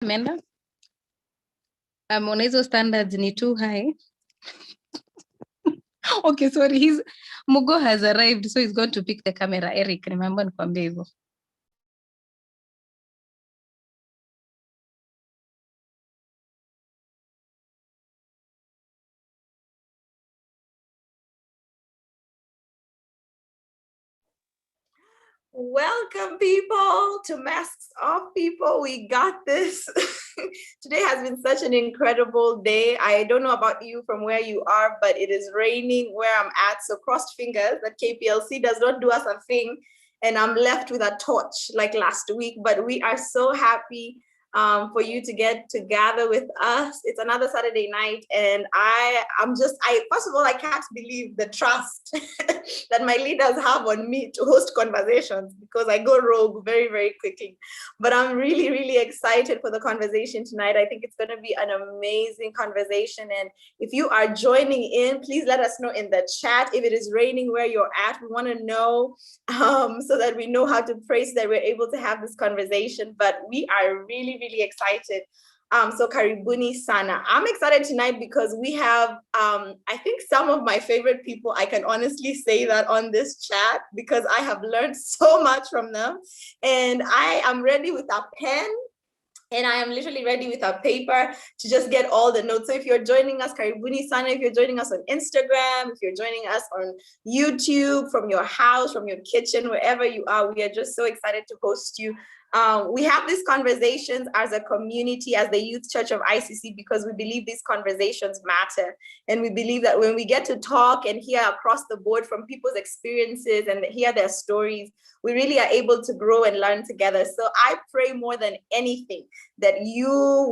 Amanda, on hizo standards ni too high. Okay, sorry, Mugo has arrived, so he's going to pick the camera. Eric, remember nikwambie hivyo. Welcome, people, to Masks Off, people. We got this. Today has been such an incredible day. I don't know about you from where you are, but it is raining where I'm at. So crossed fingers that KPLC does not do us a thing. And I'm left with a torch like last week. But we are so happy for you to get to gather with us. It's another Saturday night, and first of all, I can't believe the trust that my leaders have on me to host conversations, because I go rogue very, very quickly. But I'm really, really excited for the conversation tonight. I think it's going to be an amazing conversation. And if you are joining in, please let us know in the chat if it is raining where you're at. We want to know so that we know how to pray so that we're able to have this conversation. But we are really, really excited. So karibuni sana. I'm excited tonight because we have, I think, some of my favorite people. I can honestly say that on this chat because I have learned so much from them. And I am ready with a pen. And I am literally ready with a paper to just get all the notes. So if you're joining us, karibuni sana. If you're joining us on Instagram, if you're joining us on YouTube, from your house, from your kitchen, wherever you are, we are just so excited to host you. We have these conversations as a community, as the Youth Church of ICC, because we believe these conversations matter. And we believe that when we get to talk and hear across the board from people's experiences and hear their stories, we really are able to grow and learn together. So I pray more than anything that you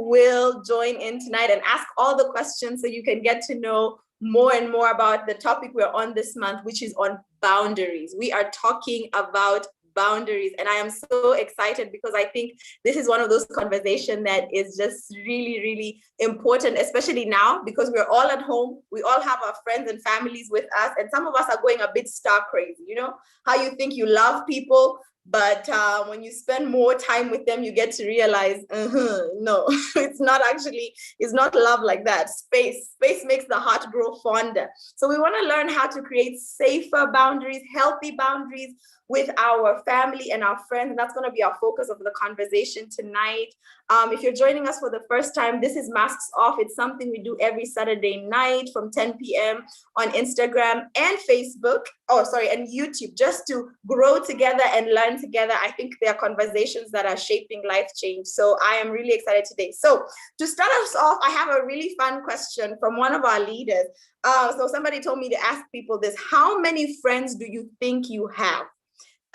will join in tonight and ask all the questions so you can get to know more and more about the topic we're on this month, which is on boundaries. We are talking about boundaries, and I am so excited because I think this is one of those conversations that is just really, really important, especially now because we're all at home. We all have our friends and families with us, and some of us are going a bit star crazy. You know how you think you love people, but when you spend more time with them, you get to realize, no, it's not love like that. Space makes the heart grow fonder. So we want to learn how to create safer boundaries, healthy boundaries with our family and our friends. And that's going to be our focus of the conversation tonight. If you're joining us for the first time, this is Masks Off. It's something we do every Saturday night from 10 p.m. on Instagram and Facebook, and YouTube, just to grow together and learn together. I think there are conversations that are shaping life change. So I am really excited today. So to start us off, I have a really fun question from one of our leaders. So somebody told me to ask people this: how many friends do you think you have?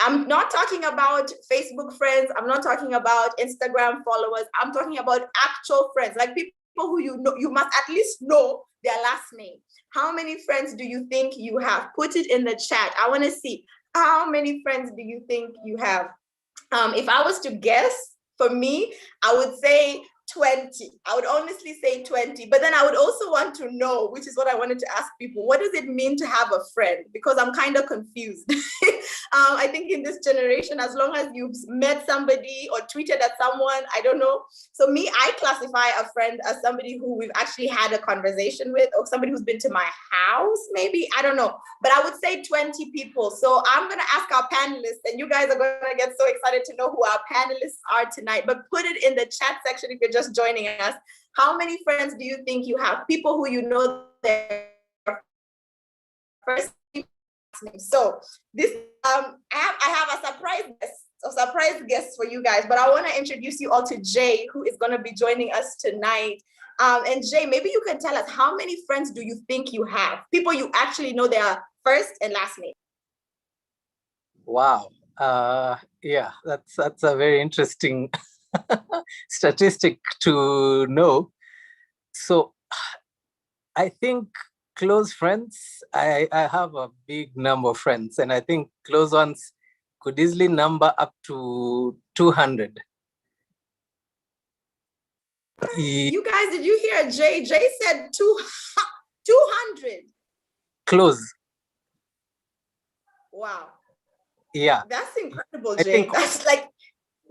I'm not talking about Facebook friends. I'm not talking about Instagram followers. I'm talking about actual friends, like people who you know, you must at least know their last name. How many friends do you think you have? Put it in the chat. I want to see, how many friends do you think you have? If I was to guess, for me, I would say 20. I would honestly say 20, but then I would also want to know, which is what I wanted to ask people, what does it mean to have a friend? Because I'm kind of confused. I think in this generation, as long as you've met somebody or tweeted at someone, I don't know. So me, I classify a friend as somebody who we've actually had a conversation with, or somebody who's been to my house, maybe, I don't know. But I would say 20 people. So I'm going to ask our panelists, and you guys are going to get so excited to know who our panelists are tonight. But put it in the chat section if you're just joining us. How many friends do you think you have? People who you know their first name. So this I have a surprise guest for you guys, but I want to introduce you all to Jay, who is going to be joining us tonight. And Jay, maybe you can tell us, how many friends do you think you have? People you actually know their first and last name. Wow. Yeah, that's a very interesting statistic to know. So I think close friends, I have a big number of friends, and I think close ones could easily number up to 200. You guys, did you hear Jay? Jay said 200. Close. Wow. Yeah. That's incredible, Jay. That's like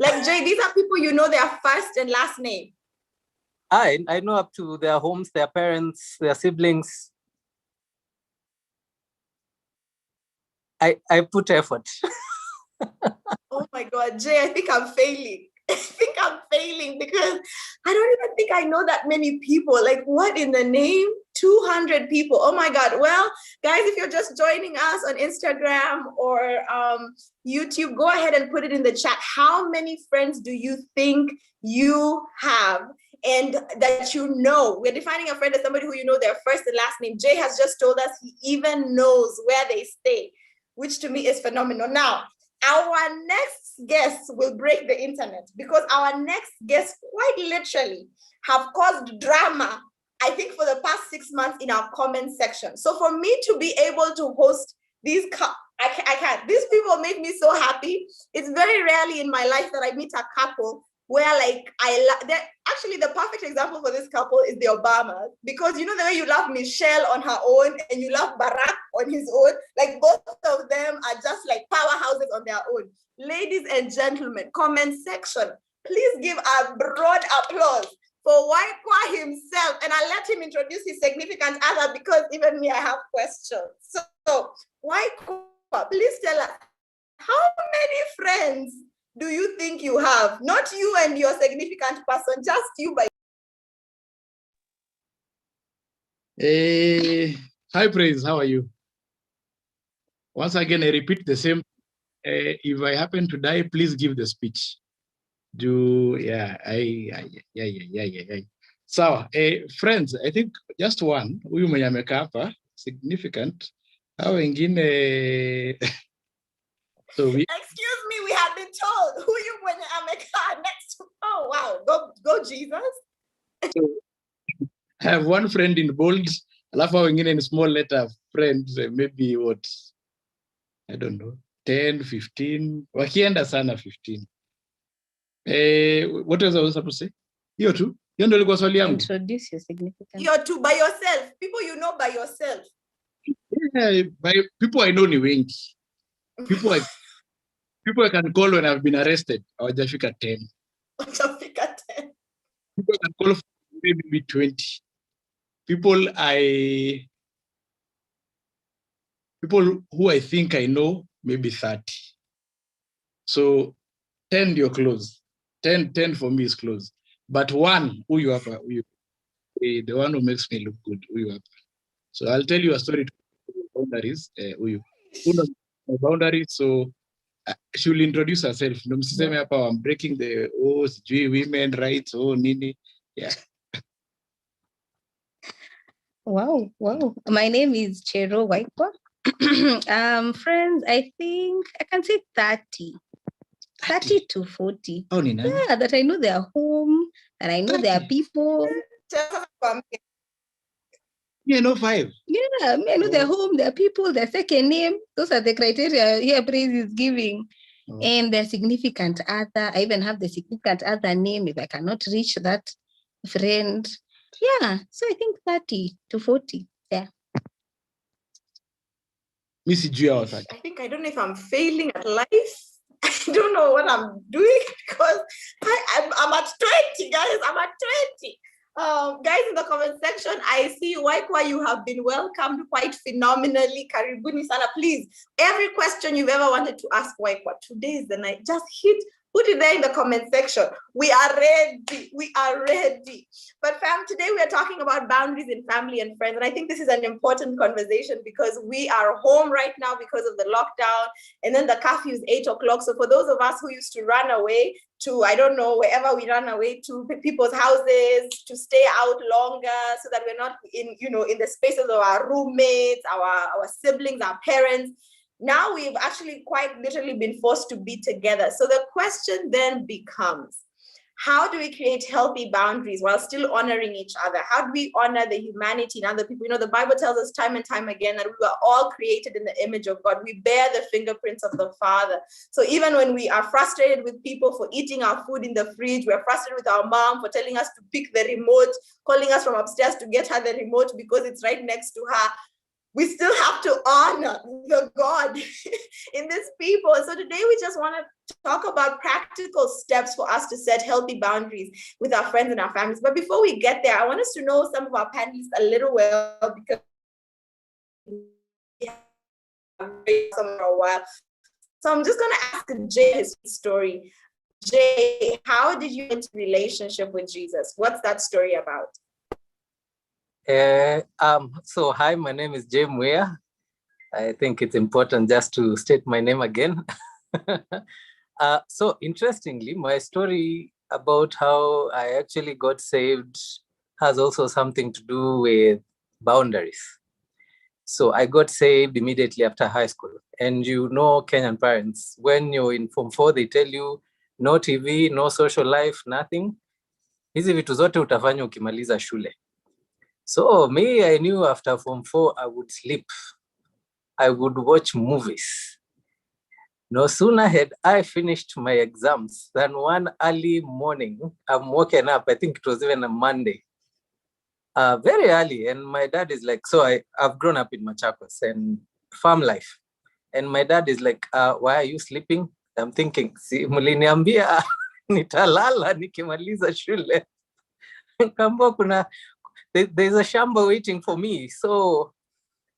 Like, Jay, these are people you know their first and last name. I know up to their homes, their parents, their siblings. I put effort. Oh my God, Jay, I think I'm failing. I think I'm failing because I don't even think I know that many people. Like, what in the name? 200 people. Oh my God. Well, guys, if you're just joining us on Instagram or YouTube, go ahead and put it in the chat. How many friends do you think you have? And that you know, we're defining a friend as somebody who you know their first and last name. Jay has just told us he even knows where they stay, which to me is phenomenal. Now, our next guests will break the internet because our next guests quite literally have caused drama, I think, for the past 6 months in our comment section. So for me to be able to host these, I can't. These people make me so happy. It's very rarely in my life that I meet a couple where, like, actually the perfect example for this couple is the Obamas, because you know the way you love Michelle on her own and you love Barack on his own, like both of them are just like powerhouses on their own. Ladies and gentlemen, comment section, please give a broad applause for Waikwa himself, and I'll let him introduce his significant other because even me, I have questions. So Waikwa, please tell us, how many friends do you think you have? Not you and your significant person, just you by. Hi, Praise. How are you? Once again, I repeat the same. If I happen to die, please give the speech. Yeah. So, friends, I think just one. Huyu mwenye amekaa hapa significant. Hao wengine. So Excuse me, we have been told who you mwenye amekaa next to. Oh wow, go Jesus. So, I have one friend in bold, alafu hao wengine in small letter friends, maybe what, I don't know, 10, 15, wakienda sana 15. What else I was supposed to say? Hiyo tu? Hiyo ndio ilikuwa swali yangu. Introduce your significant. You're two by yourself. People you know by yourself. Yeah, by people I know ni wengi. People I can call when I've been arrested. Hawajafika 10. Hawajafika 10. People I can call for maybe 20. People who I think I know, maybe 30. So 10 you're close. 10 for me is close. But one, who you are, the one who makes me look good, who you are. So I'll tell you a story to boundaries. Who knows boundaries? So she will introduce herself. I'm breaking the women rights, nini. Yeah. Wow. My name is Chero Waikwa. Friends, I think I can say 30 to 40. Oh, Nina. Yeah, that I know their home, and I know their people. Yeah, no 5. Yeah, I know their home, their people, their second name. Those are the criteria here Praise is giving. And their significant other. I even have the significant other name if I cannot reach that friend. Yeah, so I think 30 to 40. Yeah. Missy Gia. I think I don't know if I'm failing at life. I don't know what I'm doing because I'm at 20, guys. I'm at 20. Guys, in the comment section, I see Waikwa, you have been welcomed quite phenomenally. Karibuni sana. Please, every question you've ever wanted to ask Waikwa, today is the night. Just put it there in the comment section. We are ready. We are ready. But fam, today we are talking about boundaries in family and friends. And I think this is an important conversation because we are home right now because of the lockdown. And then the curfew is 8 o'clock. So for those of us who used to run away to, I don't know, wherever we run away to people's houses, to stay out longer so that we're not in the spaces of our roommates, our siblings, our parents. Now we've actually quite literally been forced to be together. So the question then becomes, how do we create healthy boundaries while still honoring each other? How do we honor the humanity in other people? The Bible tells us time and time again that we were all created in the image of God. We bear the fingerprints of the Father. So even when we are frustrated with people for eating our food in the fridge, we're frustrated with our mom for telling us to pick the remote, calling us from upstairs to get her the remote because it's right next to her. we still have to honor the God in these people. So today we just want to talk about practical steps for us to set healthy boundaries with our friends and our families. But before we get there, I want us to know some of our panelists a little well, because we have some for a while. So I'm just going to ask Jay his story. Jay, how did you get into relationship with Jesus? What's that story about? So hi, my name is Jay Mwea. I think it's important just to state my name again. So interestingly, my story about how I actually got saved has also something to do with boundaries. So I got saved immediately after high school. And you know, Kenyan parents, when you're in Form 4, they tell you no TV, no social life, nothing. Hizi vitu zote utafanya ukimaliza shule. So me, I knew after Form 4, I would sleep. I would watch movies. No sooner had I finished my exams than one early morning, I'm woken up. I think it was even a Monday, very early. And my dad is like, so I've grown up in Machakos and farm life. And my dad is like, why are you sleeping? I'm thinking, si muliniambia nitalala nikimaliza shule. Kamba kuna there's a shamba waiting for me. So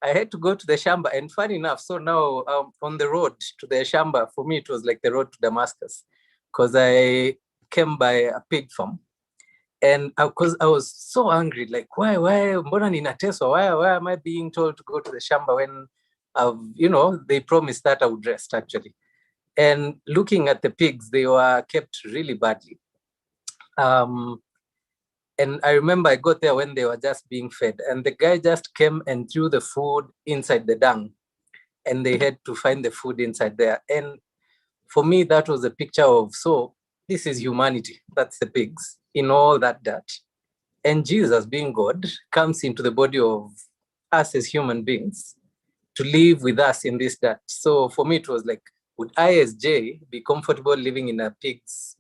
I had to go to the shamba. And funny enough, so now on the road to the shamba, for me, it was like the road to Damascus, because I came by a pig farm. And because I was so angry, like, why, mbona ninateswa? Why am I being told to go to the shamba when, they promised that I would rest, actually. And looking at the pigs, they were kept really badly. And I remember I got there when they were just being fed, and the guy just came and threw the food inside the dung, and they had to find the food inside there. And for me, that was a picture of, so this is humanity. That's the pigs in all that dirt. And Jesus, being God, comes into the body of us as human beings to live with us in this dirt. So for me, it was like, would I as Jay be comfortable living in a pig's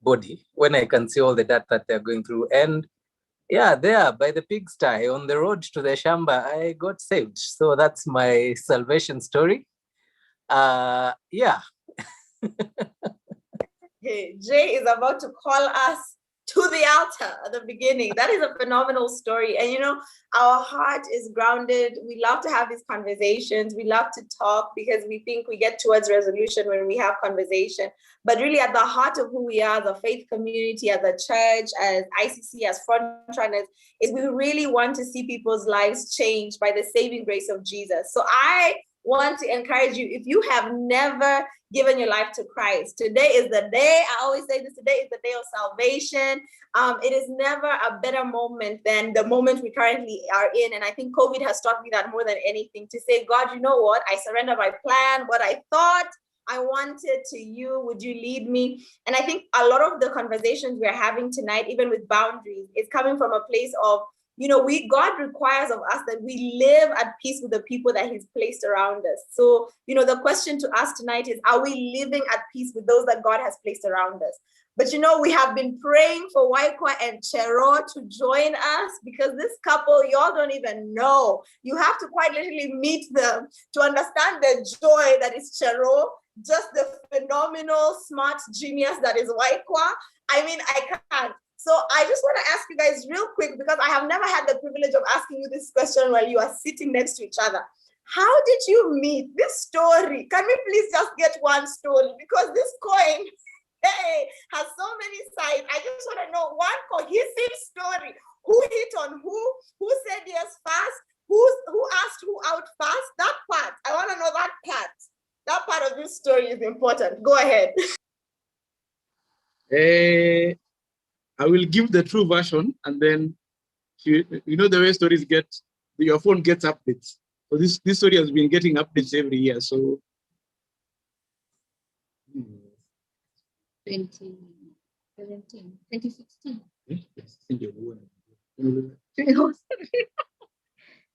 body when I can see all the dirt that they're going through? And yeah, there by the pigsty on the road to the shamba, I got saved. So that's my salvation story. Yeah. Hey, Jay is about to call us to the altar at the beginning. That is a phenomenal story. And our heart is grounded. We love to have these conversations. We love to talk because we think we get towards resolution when we have conversation. But really at the heart of who we are as a faith community, as a church, as ICC, as frontrunners, is we really want to see people's lives changed by the saving grace of Jesus. So I want to encourage you, if you have never given your life to Christ, today is the day. I always say this, today is the day of salvation. It is never a better moment than the moment we currently are in. And I think COVID has taught me that more than anything, to say, God, you know what? I surrender my plan, what I thought I wanted, to you. Would you lead me? And I think a lot of the conversations we're having tonight, even with boundaries, is coming from a place of, God requires of us that we live at peace with the people that he's placed around us. So, the question to us tonight is, are we living at peace with those that God has placed around us? But, we have been praying for Waikwa and Chero to join us, because this couple, y'all don't even know. You have to quite literally meet them to understand the joy that is Chero, just the phenomenal, smart genius that is Waikwa. I mean, I can't. So I just want to ask you guys real quick, because I have never had the privilege of asking you this question while you are sitting next to each other. How did you meet? This story, can we please just get one story? Because this coin, has so many sides. I just want to know one cohesive story. Who hit on who said yes fast, who asked who out fast, that part. I want to know that part. That part of this story is important. Go ahead. I will give the true version, and then you know the way stories get, your phone gets updates. So this story has been getting updates every year. So 2017, 2016.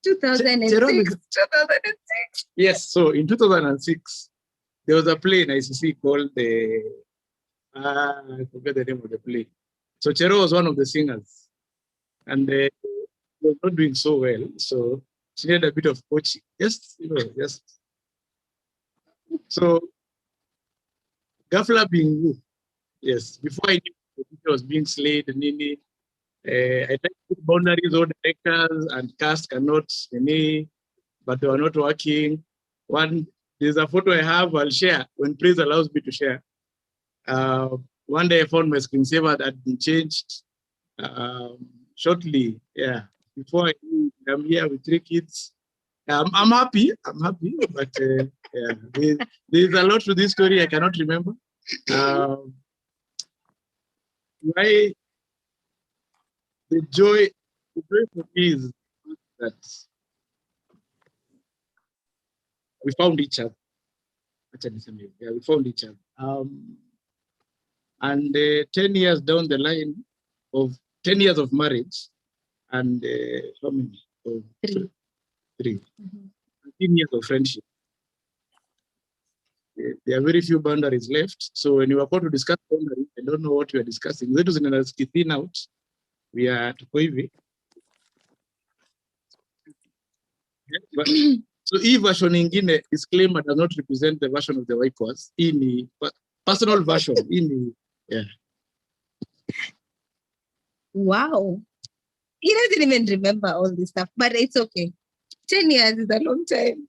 2006. Yes, so in 2006, there was a play in ICC called I forget the name of the play. So Chero was one of the singers, and he was not doing so well. So She needed a bit of coaching. Just, just. So, Gafla being who? Yes, before I knew it was being slayed, Nini, I tried to put boundaries, all directors and cast cannot, but they were not working. There's a photo I have, I'll share when Praise allows me to share. One day I found my screensaver that had been changed shortly. Yeah, before I'm here with 3 kids. I'm happy, but yeah, there's a lot to this story I cannot remember. Why the joy for me is that we found each other. Yeah, we found each other. And 10 years down the line of 10 years of marriage, and how many? Oh, 3. 15 years of friendship. There are very few boundaries left. So when you are about to discuss boundaries, I don't know what you are discussing. That is in thin out. We are to Koivi. So e version ingine disclaimer does not represent the version of the white course. In personal version. Yeah. Wow. He doesn't even remember all this stuff, but it's okay. 10 years is a long time.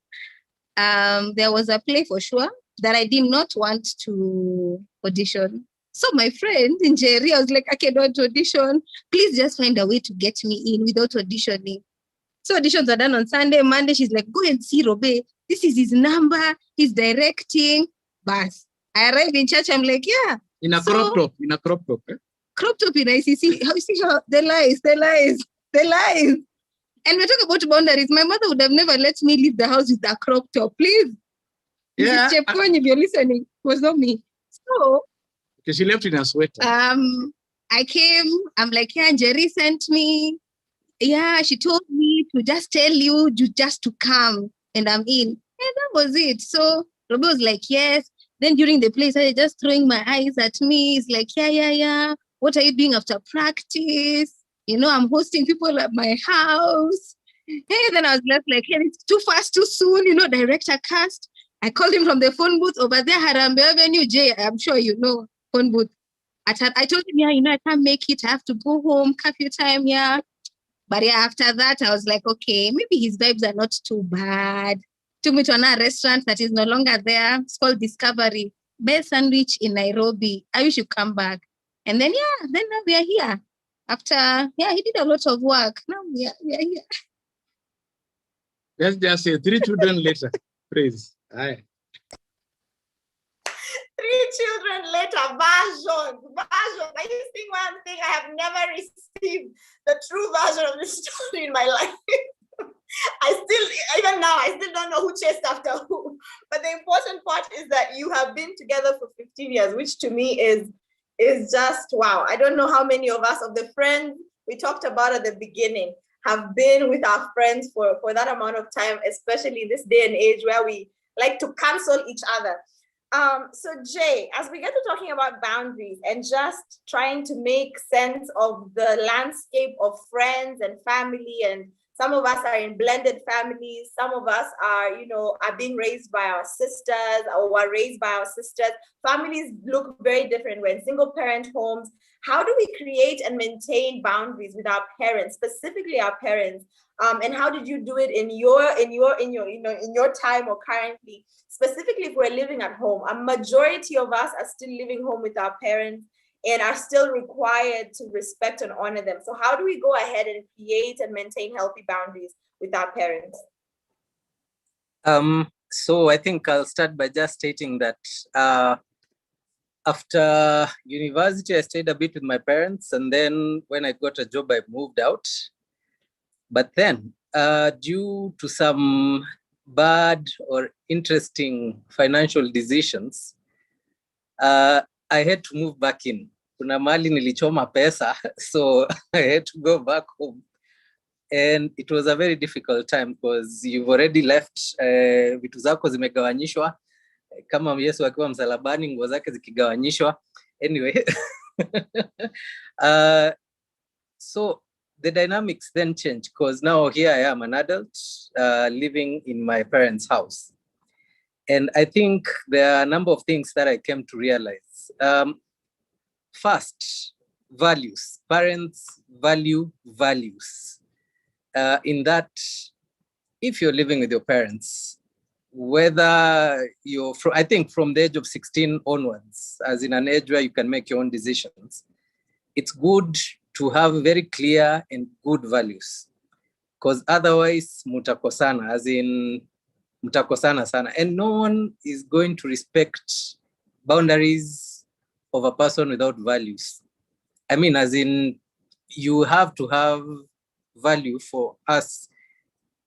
There was a play for sure that I did not want to audition. So my friend in Jerry, I was like, I cannot audition. Please just find a way to get me in without auditioning. So auditions are done on Sunday. Monday, she's like, go and see Robe. This is his number. He's directing. Bas. I arrive in church. I'm like, yeah. In a crop top. Eh? Crop top in ICC. How you see how the lies. And we're talking about boundaries. My mother would have never let me leave the house with a crop top. Please. Yeah. Chef Kony, if you're listening, it was not me. So because she left in a sweater. I came, I'm like, yeah, Jerry sent me. Yeah, she told me to just tell you just to come, and I'm in. And that was it. So Robo was like, yes. Then during the play, he started just throwing my eyes at me. He's like, yeah. What are you doing after practice? I'm hosting people at my house. Hey, then I was left like, hey, it's too fast, too soon, director cast. I called him from the phone booth over there, Harambe Avenue, Jay. I'm sure you know, phone booth. I told him, yeah, I can't make it. I have to go home, curfew time, yeah. But yeah, after that, I was like, okay, maybe his vibes are not too bad. Took me to another restaurant that is no longer there. It's called Discovery. Best sandwich in Nairobi. I wish you come back. And then, now we are here. After, he did a lot of work. Now we are here. Let's just say 3 children later. Praise. Aye. 3 children later, versions. I just think one thing I have never received the true version of this story in my life. Even now, I still don't know who chased after who. But the important part is that you have been together for 15 years, which to me is just wow. I don't know how many of us, of the friends we talked about at the beginning, have been with our friends for that amount of time, especially in this day and age where we like to cancel each other. So Jay, as we get to talking about boundaries and just trying to make sense of the landscape of friends and family, and some of us are in blended families, some of us are, are being raised by our sisters or were raised by our sisters. Families look very different. We're in single parent homes. How do we create and maintain boundaries with our parents, specifically our parents? And how did you do it in your time or currently? Specifically, if we're living at home, a majority of us are still living home with our parents and are still required to respect and honor them. So how do we go ahead and create and maintain healthy boundaries with our parents? So I think I'll start by just stating that after university, I stayed a bit with my parents. And then when I got a job, I moved out. But then due to some bad or interesting financial decisions, I had to move back in. Kuna mali nilichoma pesa, so I had to go back home. And it was a very difficult time because you've already left, vitu zako zimegawanyishwa, kama Yesu akiwa msalabani nguo zake zikigawanyishwa. Anyway, so the dynamics then change, because now here I am, an adult living in my parents' house. And I think there are a number of things that I came to realize. First, values. Parents value values. In that, if you're living with your parents, whether you're from, I think from the age of 16 onwards, as in an age where you can make your own decisions, it's good to have very clear and good values, because otherwise mutakosana, as in mutakosana sana, and no one is going to respect boundaries of a person without values. I mean, as in, you have to have value. For us,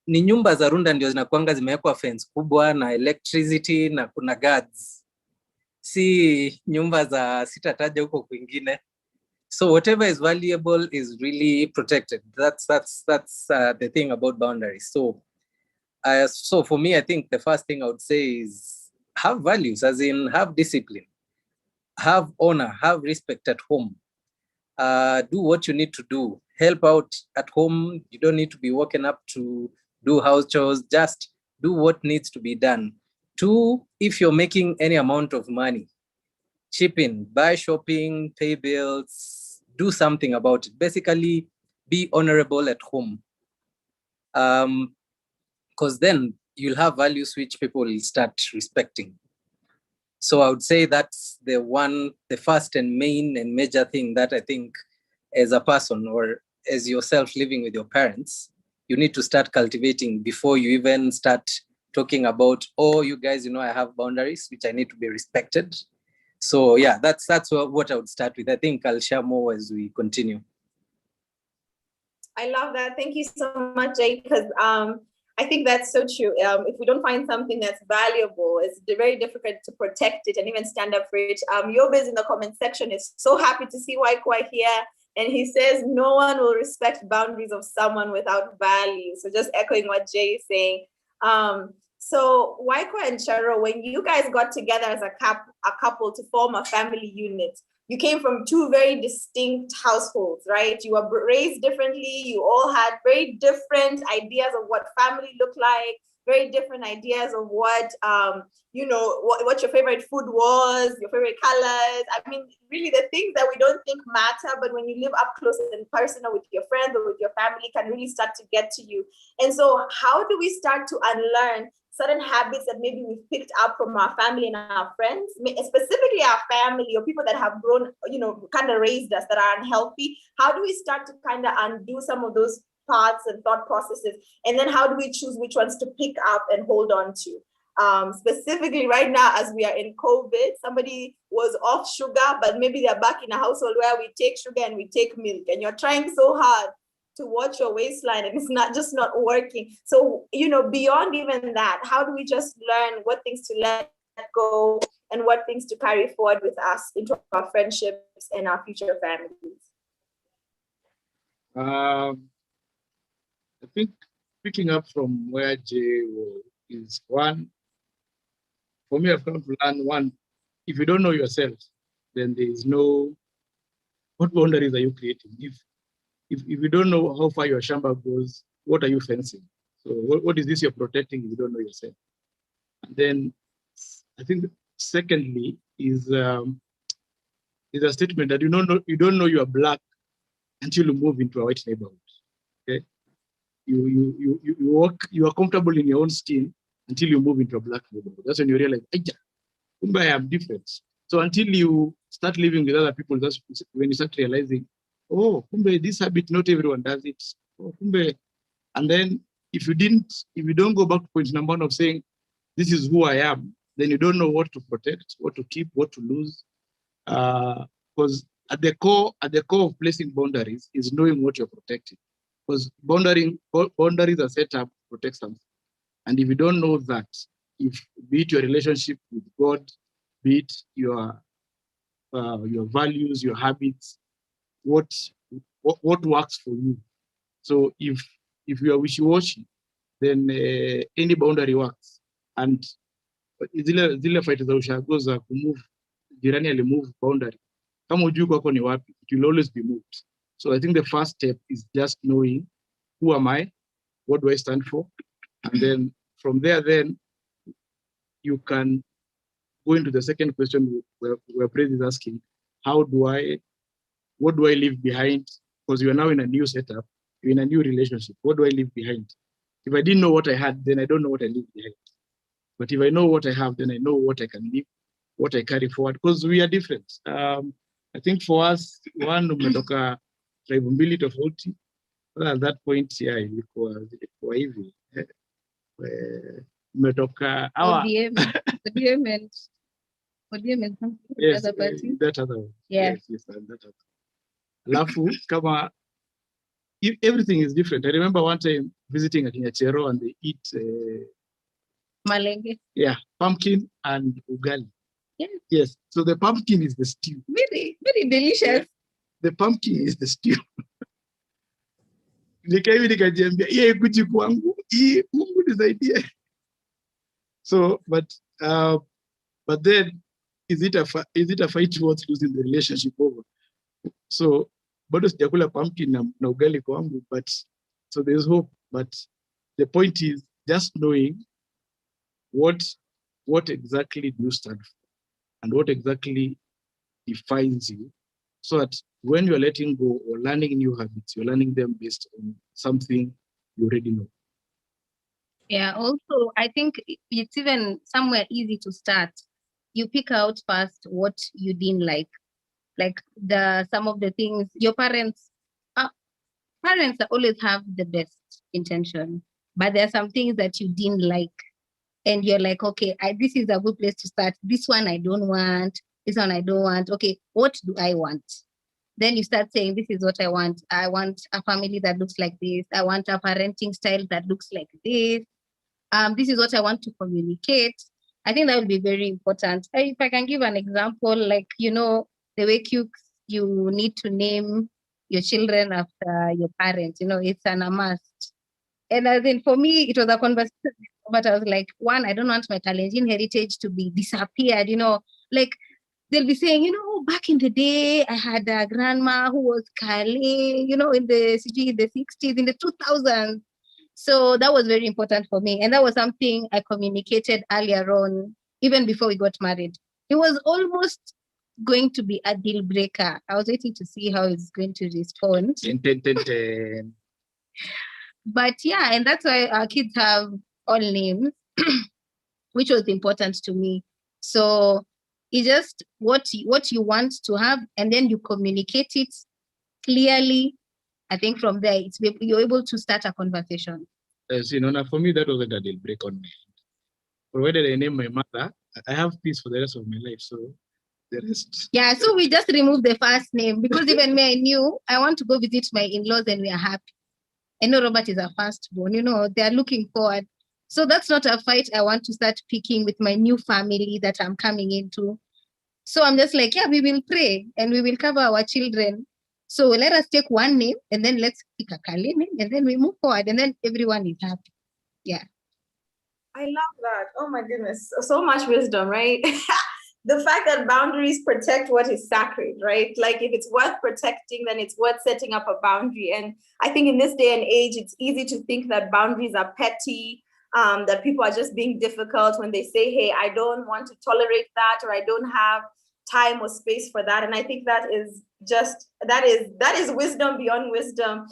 ni nyumba za Runda ndio zinakuanga zimewekwa fence kubwa na electricity na kuna guards, si nyumba za sitataja huko kwingine. So whatever is valuable is really protected. That's the thing about boundaries. So for me, I think the first thing I would say is have values, as in have discipline, have honor, have respect at home. Do what you need to do. Help out at home. You don't need to be woken up to do house chores. Just do what needs to be done. 2, if you're making any amount of money, chip in, buy shopping, pay bills, do something about it. Basically, be honorable at home. Because then you'll have values which people will start respecting. So I would say that's the first and main and major thing that I think as a person or as yourself living with your parents, you need to start cultivating before you even start talking about, oh, you guys, I have boundaries which I need to be respected. So yeah, that's what I would start with. I think I'll share more as we continue. I love that. Thank you so much, Jay, because I think that's so true. If we don't find something that's valuable, it's very difficult to protect it and even stand up for it. Yoba's in the comment section is so happy to see Waikwa here. And he says, no one will respect boundaries of someone without value. So just echoing what Jay is saying. So Waikwa and Charo, when you guys got together as a couple to form a family unit, you came from 2 very distinct households, right? You were raised differently. You all had very different ideas of what family looked like, very different ideas of what, what your favorite food was, your favorite colors. I mean, really the things that we don't think matter, but when you live up close and personal with your friends or with your family can really start to get to you. And so how do we start to unlearn certain habits that maybe we've picked up from our family and our friends, specifically our family or people that have grown, kind of raised us that are unhealthy? How do we start to kind of undo some of those parts and thought processes? And then how do we choose which ones to pick up and hold on to? Specifically right now, as we are in COVID, somebody was off sugar, but maybe they're back in a household where we take sugar and we take milk, and you're trying so hard to watch your waistline and it's not working. So, beyond even that, how do we just learn what things to let go and what things to carry forward with us into our friendships and our future families? I think picking up from where Jay is one, for me, I've come to learn one, if you don't know yourself, then there is no, what boundaries are you creating? If you don't know how far your shamba goes, what are you fencing? So what is this you're protecting if you don't know yourself? And then I think secondly is a statement that you don't know you are black until you move into a white neighborhood. Okay, you are comfortable in your own skin until you move into a black neighborhood. That's when you realize, I am different. So until you start living with other people, that's when you start realizing, oh, this habit, not everyone does it. Oh, and then if you don't go back to point number 1 of saying, this is who I am, then you don't know what to protect, what to keep, what to lose. Because at the core of placing boundaries is knowing what you're protecting. Because boundaries are set up to protect something. And if you don't know that, be it your relationship with God, be it your values, your habits, what works for you. So if you are wishy-washy, then any boundary works. And zile fight za ushago za kumove, jirani alimove boundary. Kama hujui kwako ni wapi, it will always be moved. So I think the first step is just knowing who am I, what do I stand for, and then from there, then you can go into the second question where Praise is asking, what do I leave behind? Because you are now in a new setup, you're in a new relationship. What do I leave behind? If I didn't know what I had, then I don't know what I leave behind. But if I know what I have, then I know what I can leave, what I carry forward, because we are different. I think for us, one umetoka tribe mbili tofauti. Well, at that point, yeah, ilikuwa hivi. Umetoka ODM and yes, other party. that other one. Yeah. Yes, that other. Alafu kama everything is different. I remember one time visiting at Nyachero and they eat malenge. Yeah, pumpkin and ugali. Yes. Yes. So the pumpkin is the stew. Very, very delicious. Yeah. The pumpkin is the stew. Nikajiambia, "Yeye kuji kwangu, hii Mungu nisaidie." So, but then is it a fight worth losing the relationship over? So, bado sijakula pumpkin na ugali kwangu, but so there's hope. But the point is just knowing what exactly do you stand for and what exactly defines you, so that when you're letting go or learning new habits, you're learning them based on something you already know. Yeah, also, I think it's even somewhere easy to start. You pick out first what you didn't like some of the things your parents always have the best intention, but there are some things that you didn't like. And you're like, okay, this is a good place to start. This one I don't want. This one I don't want. Okay, what do I want? Then you start saying, this is what I want. I want a family that looks like this. I want a parenting style that looks like this. This is what I want to communicate. I think that will be very important. If I can give an example, like, the way you need to name your children after your parents, it's a must. And I think for me, it was a conversation, but I was like, one, I don't want my Kalenjin heritage to be disappeared, like they'll be saying, back in the day, I had a grandma who was Kale, in the 60s, in the 2000s. So that was very important for me. And that was something I communicated earlier on, even before we got married. It was almost going to be a deal breaker. I was waiting to see how it's going to respond. But yeah, and that's why our kids have all names, which was important to me. So it's just what you want to have, and then you communicate it clearly. I think from there, you're able to start a conversation. For me, that wasn't a deal break on me. Provided I name my mother, I have peace for the rest of my life. So the rest. Yeah, so we just removed the first name, because even me, I knew I want to go visit my in-laws and we are happy. I know Robert is a firstborn, they are looking forward. So that's not a fight I want to start picking with my new family that I'm coming into. So I'm just like, yeah, we will pray and we will cover our children. So let us take one name and then let's pick a Kale name and then we move forward and then everyone is happy. Yeah. I love that. Oh my goodness. So much wisdom, right? The fact that boundaries protect what is sacred, right? Like if it's worth protecting, then it's worth setting up a boundary. And I think in this day and age, it's easy to think that boundaries are petty, that people are just being difficult when they say, hey, I don't want to tolerate that, or I don't have time or space for that. And I think that is wisdom beyond wisdom.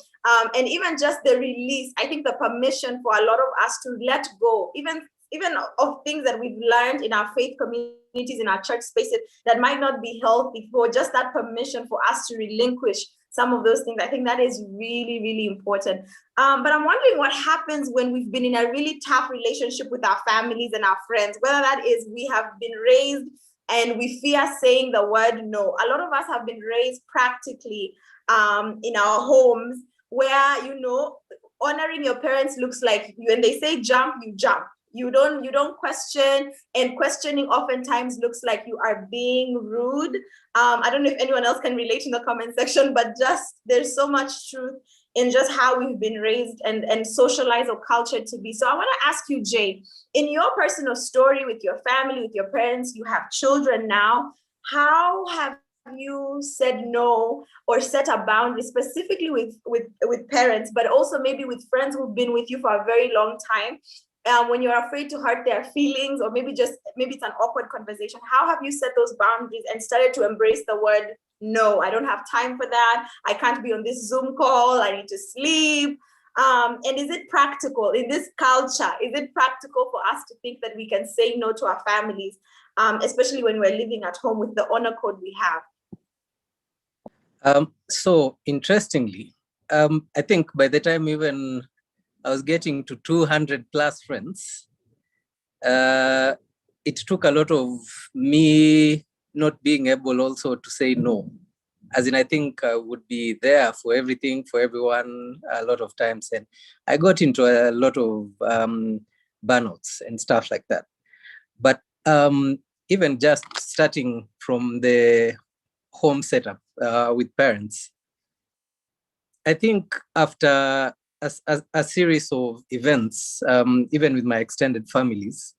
And even just the release, I think the permission for a lot of us to let go, even of things that we've learned in our faith communities, in our church spaces that might not be healthy, for just that permission for us to relinquish some of those things. I think that is really, really important. But I'm wondering what happens when we've been in a really tough relationship with our families and our friends, whether that is we have been raised and we fear saying the word no. A lot of us have been raised practically in our homes where, honoring your parents looks like when they say jump, you jump. You don't question, and questioning oftentimes looks like you are being rude. I don't know if anyone else can relate in the comment section, but just there's so much truth in just how we've been raised and socialized or cultured to be. So I want to ask you, Jay, in your personal story with your family, with your parents, you have children now. How have You said no or set a boundary specifically with parents, but also maybe with friends who've been with you for a very long time, when you're afraid to hurt their feelings, or maybe it's an awkward conversation? How have you set those boundaries and started to embrace the word no? I don't have time for that. I can't be on this Zoom call. I need to sleep. And is it practical in this culture? Is it practical for us to think that we can say no to our families, especially when we're living at home with the honor code we have? So interestingly, I think by the time even I was getting to 200 plus friends, it took a lot of me not being able also to say no. As in, I think I would be there for everything, for everyone, a lot of times. And I got into a lot of burnouts and stuff like that. But even just starting from the home setup with parents, I think after a series of events, even with my extended families,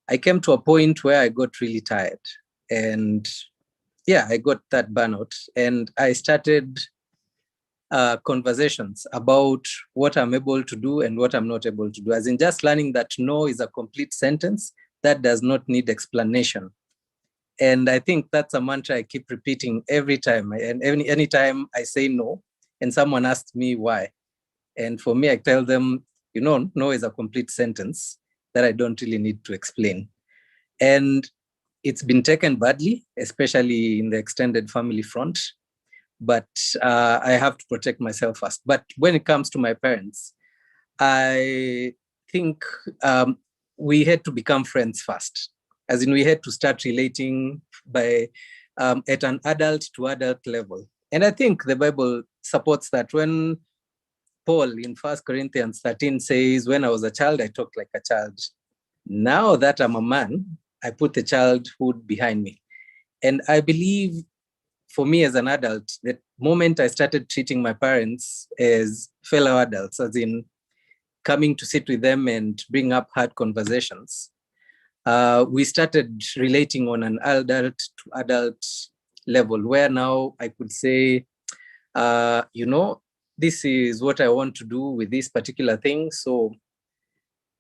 I came to a point where I got really tired. And yeah, I got that burnout. And I started conversations about what I'm able to do and what I'm not able to do. As in just learning that no is a complete sentence that does not need explanation. And I think that's a mantra I keep repeating every time. And anytime I say no, and someone asks me why. And for me, I tell them, no is a complete sentence that I don't really need to explain. And it's been taken badly, especially in the extended family front. But I have to protect myself first. But when it comes to my parents, I think we had to become friends first. As in, we had to start relating by at an adult to adult level. And I think the Bible supports that. When Paul in 1 Corinthians 13 says, when I was a child, I talked like a child. Now that I'm a man, I put the childhood behind me. And I believe for me as an adult, the moment I started treating my parents as fellow adults, as in coming to sit with them and bring up hard conversations, we started relating on an adult to adult level, where now I could say, this is what I want to do with this particular thing. So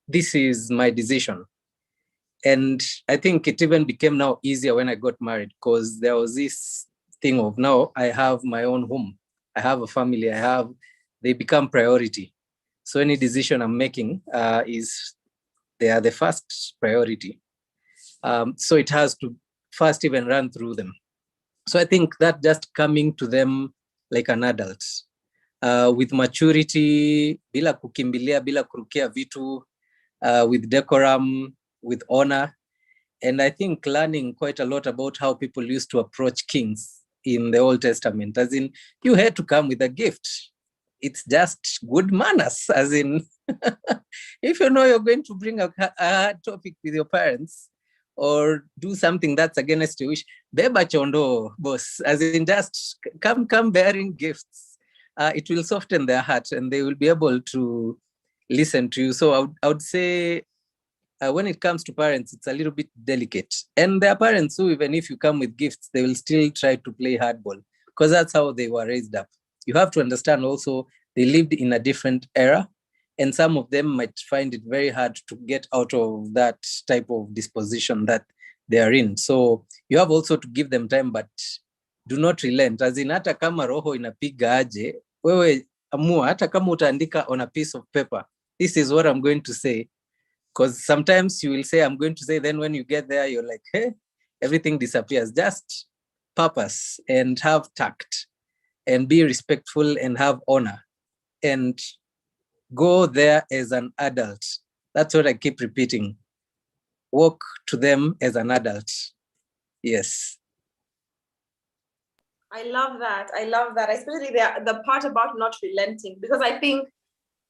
this is my decision. And I think it even became now easier when I got married, because there was this thing of now I have my own home. I have a family. They become priority. So any decision I'm making they are the first priority. So it has to first even run through them. So I think that just coming to them like an adult, with maturity, bila kukimbilia, bila kurukia vitu, with decorum, with honor. And I think learning quite a lot about how people used to approach kings in the Old Testament, as in you had to come with a gift. It's just good manners, as in if you know you're going to bring a hard topic with your parents or do something that's against your wish, beba chondo, boss, as in just come bearing gifts. It will soften their heart and they will be able to listen to you. So I would say when it comes to parents, it's a little bit delicate. And there are parents who, even if you come with gifts, they will still try to play hardball, because that's how they were raised up. You have to understand also, they lived in a different era, and some of them might find it very hard to get out of that type of disposition that they are in. So you have also to give them time, but do not relent. As in, hata kama roho inapiga aje, wewe amua, hata kama utaandika on a piece of paper, this is what I'm going to say. Because sometimes you will say, I'm going to say, then when you get there, you're like, hey, everything disappears. Just purpose and have tact and be respectful and have honor and go there as an adult. That's what I keep repeating. Walk to them as an adult. Yes. I love that. Especially the part about not relenting, because I think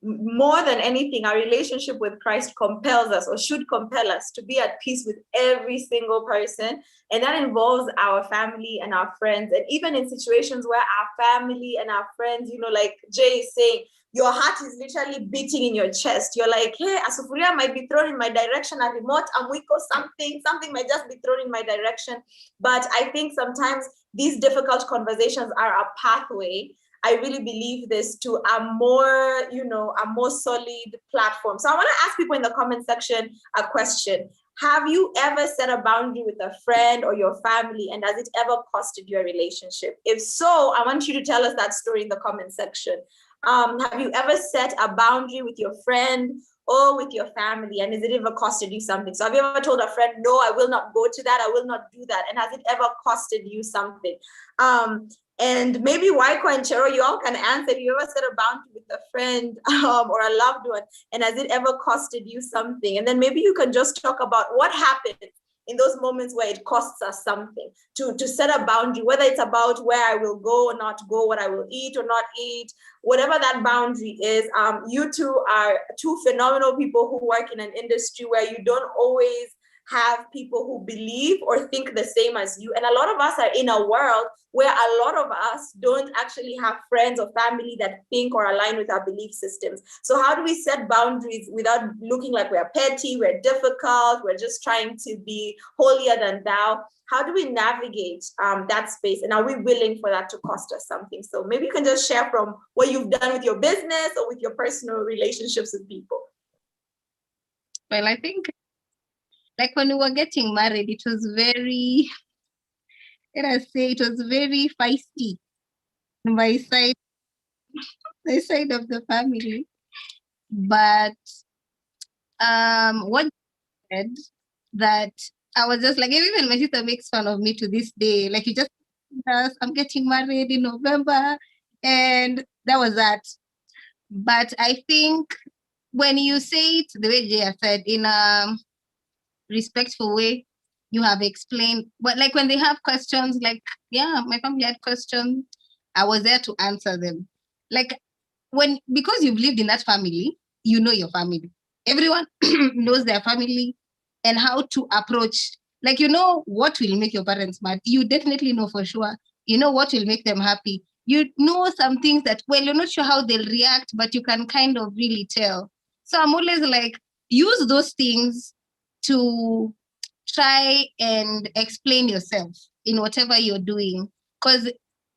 more than anything, our relationship with Christ compels us, or should compel us, to be at peace with every single person. And that involves our family and our friends. And even in situations where our family and our friends, like Jay is saying, your heart is literally beating in your chest. You're like, hey, a sufuria might be thrown in my direction, a remote, a mwiko, something might just be thrown in my direction. But I think sometimes these difficult conversations are a pathway. I really believe this, to a more, a more solid platform. So I want to ask people in the comment section a question. Have you ever set a boundary with a friend or your family, and has it ever costed your relationship? If so, I want you to tell us that story in the comment section. Have you ever set a boundary with your friend or with your family, and has it ever costed you something? So have you ever told a friend, no, I will not go to that, I will not do that, and has it ever costed you something? And maybe Waiko and Chero, you all can answer. Have you ever set a boundary with a friend or a loved one, and has it ever costed you something? And then maybe you can just talk about what happened in those moments where it costs us something, to set a boundary, whether it's about where I will go or not go, what I will eat or not eat, whatever that boundary is. You two are two phenomenal people who work in an industry where you don't always have people who believe or think the same as you. And a lot of us are in a world where a lot of us don't actually have friends or family that think or align with our belief systems. So how do we set boundaries without looking like we're petty, we're difficult, we're just trying to be holier than thou? How do we navigate that space? And are we willing for that to cost us something? So maybe you can just share from what you've done with your business or with your personal relationships with people. Well, I think like when we were getting married, it was very, let us say, it was very feisty on my side, the side of the family. But what said that I was just like, even my sister makes fun of me to this day. Like, you just, I'm getting married in November, and that was that. But I think when you say it the way Jaya said, in a respectful way, you have explained. But like when they have questions, like, yeah, my family had questions, I was there to answer them. Like, because you've lived in that family, you know your family. Everyone knows their family and how to approach. Like, you know what will make your parents mad. You definitely know for sure. You know what will make them happy. You know some things that, well, you're not sure how they'll react, but you can kind of really tell. So I'm always like, use those things to try and explain yourself in whatever you're doing. Because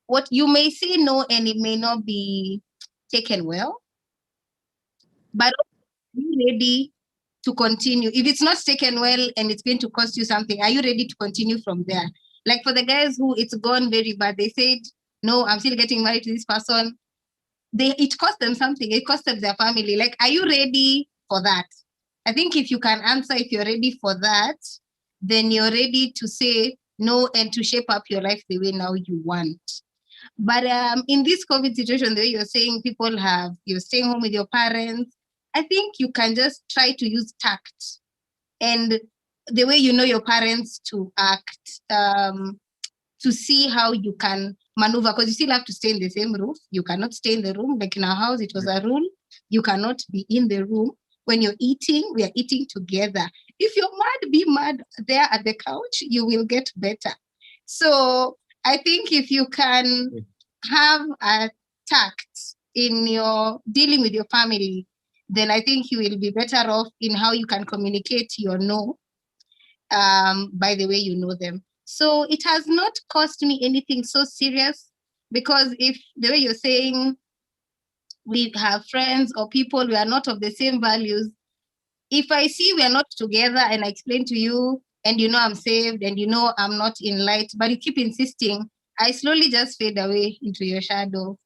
what you may say no, and it may not be taken well, but be ready to continue. If it's not taken well and it's going to cost you something, are you ready to continue from there? Like for the guys who it's gone very bad, they said, no, I'm still getting married to this person. It cost them something. It cost them their family. Like, are you ready for that? I think if you can answer, if you're ready for that, then you're ready to say no and to shape up your life the way now you want. But in this COVID situation, the way you're saying you're staying home with your parents, I think you can just try to use tact and the way you know your parents to act, to see how you can maneuver, because you still have to stay in the same roof. You cannot stay in the room. Like in our house, it was a rule. You cannot be in the room. When you're eating, we are eating together. If you're mad, be mad there at the couch, you will get better. So I think if you can have a tact in your dealing with your family, then I think you will be better off in how you can communicate your no by the way you know them. So it has not cost me anything so serious, because if the way you're saying we have friends or people, we are not of the same values, if I see we are not together and I explain to you and you know I'm saved and you know I'm not in light, but you keep insisting, I slowly just fade away into your shadow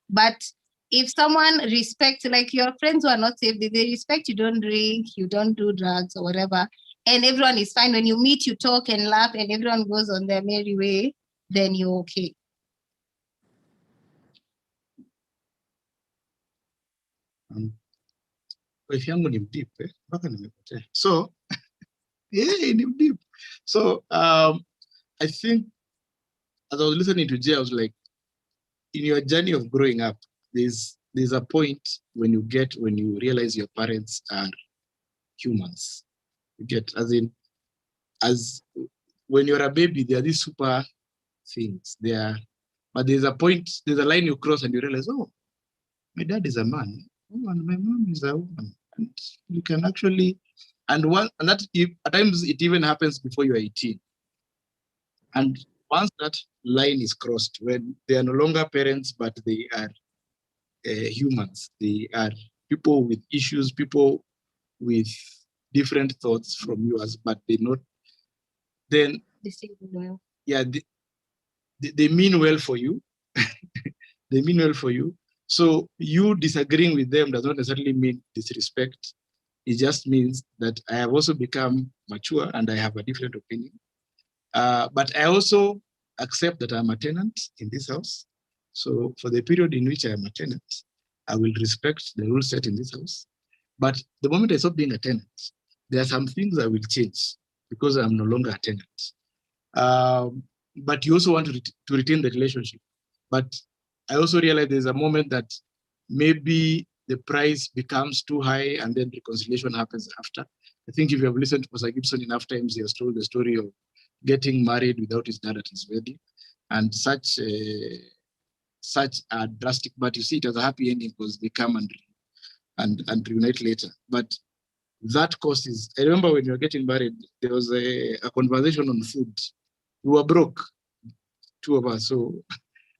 but if someone respects, like your friends who are not saved, they respect you don't drink, you don't do drugs or whatever, and everyone is fine. When you meet, you talk and laugh and everyone goes on their merry way, then you're okay. Wife yangu ni mdeep, mpaka nimepotea. So yeah, ni deep. So I think as I was listening to Jay, I was like, in your journey of growing up, there's a point when you realize your parents are humans. You get, as when you're a baby, they are these super things. But there's a point, there's a line you cross and you realize, oh, my dad is a man, and my mom is a woman. And you can actually, and that at times it even happens before you are 18. And once that line is crossed, when they are no longer parents, but they are humans, they are people with issues, people with different thoughts from yours, but they not, then yeah, they mean well for you. They mean well for you. So you disagreeing with them does not necessarily mean disrespect. It just means that I have also become mature and I have a different opinion. But I also accept that I'm a tenant in this house. So for the period in which I am a tenant, I will respect the rules set in this house. But the moment I stop being a tenant, there are some things I will change because I'm no longer a tenant. But you also want to retain the relationship. But I also realize there's a moment that maybe the price becomes too high and then reconciliation happens after. I think if you have listened to Pastor Gibson enough times, he has told the story of getting married without his dad at his wedding, and such a drastic, but you see it as a happy ending because they come and reunite later. But that cost is, I remember when you were getting married, there was a conversation on food. We were broke, two of us, so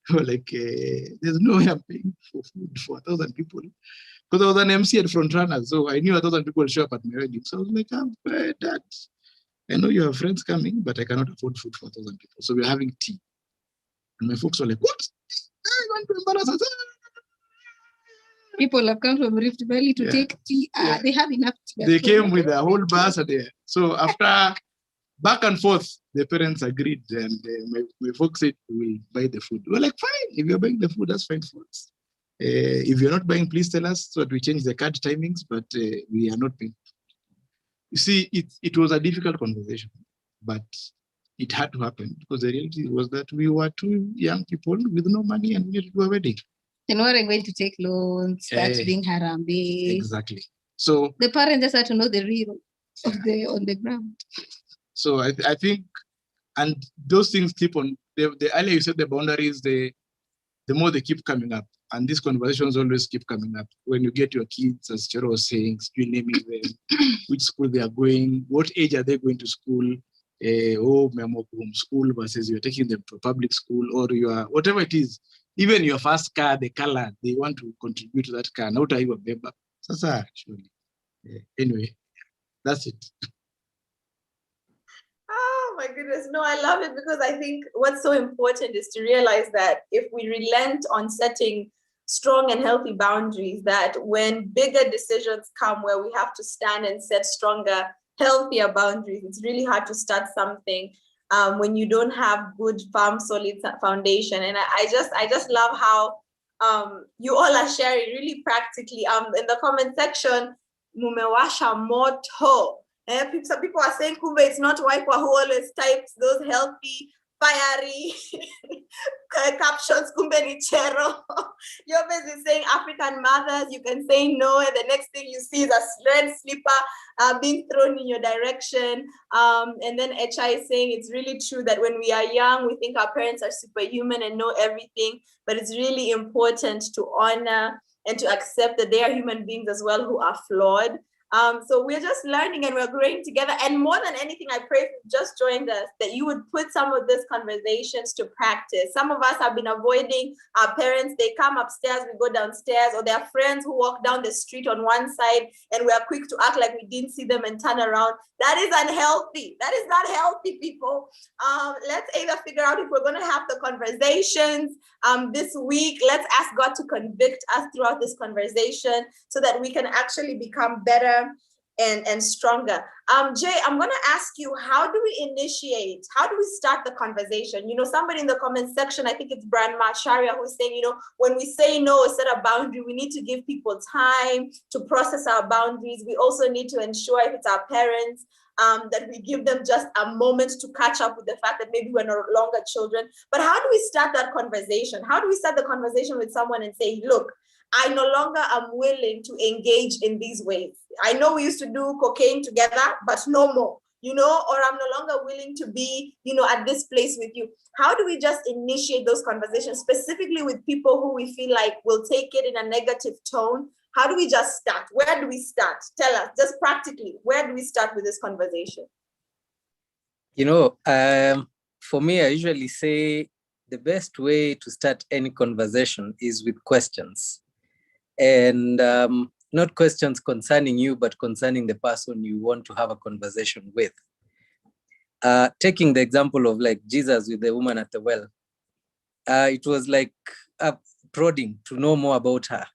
we were like, there's no way I'm paying for food for 1,000 people. Because I was an MC at Front Runner, so I knew 1,000 people would show up at my wedding. So I was like, Dad, I know you have friends coming, but I cannot afford food for 1,000 people. So we're having tea. And my folks were like, what? I want to embarrass us. People have come from Rift Valley to take tea. They have enough tea. They came with a whole bus. So after back and forth, the parents agreed. And my folks said, we'll buy the food. We're like, fine. If you're buying the food, that's fine for us. If you're not buying, please tell us so that we change the card timings, but we are not paying. You see, it was a difficult conversation, but it had to happen because the reality was that we were two young people with no money and we needed to do a wedding. They weren't going to take loans, start doing harambe. Exactly. So the parents just had to know the real of on the ground. So I think, and those things keep on, the earlier you set the boundaries, the more they keep coming up. And these conversations always keep coming up. When you get your kids, as Chero was saying, you naming them, which school they are going, what age are they going to school, school versus you're taking them to public school, or you are, whatever it is, even your first car, the color, they want to contribute to that car. Not are you a member? Sasa, actually. Anyway, that's it. Oh my goodness. No, I love it because I think what's so important is to realize that if we relent on setting strong and healthy boundaries, that when bigger decisions come where we have to stand and set stronger, healthier boundaries, it's really hard to start something when you don't have good, firm, solid foundation. And I just love how you all are sharing really practically. In the comment section, mumewasha moto. Some people are saying, Kumbe, it's not Waikwa who always types those healthy, fiery captions. Kumbe ni Chero. You're basically saying African mothers, you can say no, and the next thing you see is a red slipper being thrown in your direction. And then HI is saying it's really true that when we are young, we think our parents are superhuman and know everything, but it's really important to honor and to accept that they are human beings as well who are flawed. So we're just learning and we're growing together. And more than anything, I pray if you just joined us, that you would put some of these conversations to practice. Some of us have been avoiding our parents. They come upstairs, we go downstairs, or there are friends who walk down the street on one side and we are quick to act like we didn't see them and turn around. That is unhealthy. That is not healthy, people. Let's either figure out if we're going to have the conversations this week. Let's ask God to convict us throughout this conversation so that we can actually become better and stronger. Jay, I'm going to ask you, how do we initiate? How do we start the conversation? You know, somebody in the comment section, I think it's Brand Macharia, who's saying, you know, when we say no or set a boundary, we need to give people time to process our boundaries. We also need to ensure, if it's our parents, that we give them just a moment to catch up with the fact that maybe we're no longer children. But how do we start that conversation? How do we start the conversation with someone and say, look, I no longer am willing to engage in these ways. I know we used to do cocaine together, but no more. you know, or I'm no longer willing to be, you know, at this place with you. How do we just initiate those conversations, specifically with people who we feel like will take it in a negative tone? How do we just start? Where do we start? Tell us, just practically, where do we start with this conversation? You know, for me, I usually say the best way to start any conversation is with questions. And not questions concerning you, but concerning the person you want to have a conversation with. Taking the example of like Jesus with the woman at the well, it was like prodding to know more about her.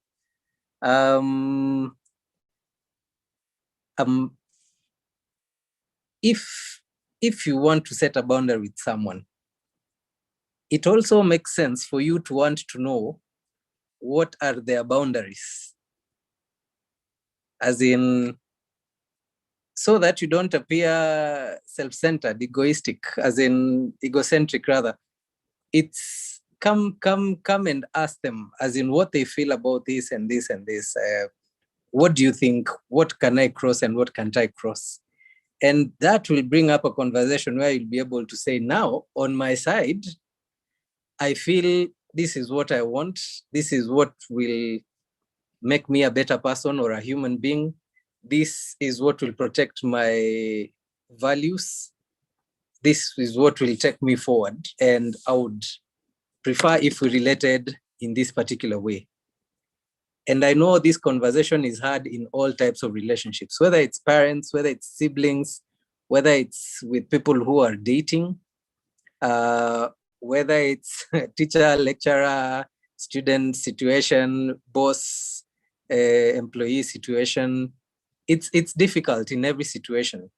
If you want to set a boundary with someone, it also makes sense for you to want to know what are their boundaries, as in, so that you don't appear self-centered, egoistic, as in egocentric rather. It's come and ask them, as in what they feel about this and this and this. What do you think? What can I cross and what can't I cross? And that will bring up a conversation where you'll be able to say, now, on my side, I feel this is what I want. This is what will make me a better person or a human being. This is what will protect my values. This is what will take me forward. And I would prefer if we related in this particular way. And I know this conversation is had in all types of relationships, whether it's parents, whether it's siblings, whether it's with people who are dating, whether it's teacher, lecturer, student situation, boss, employee situation. It's difficult in every situation,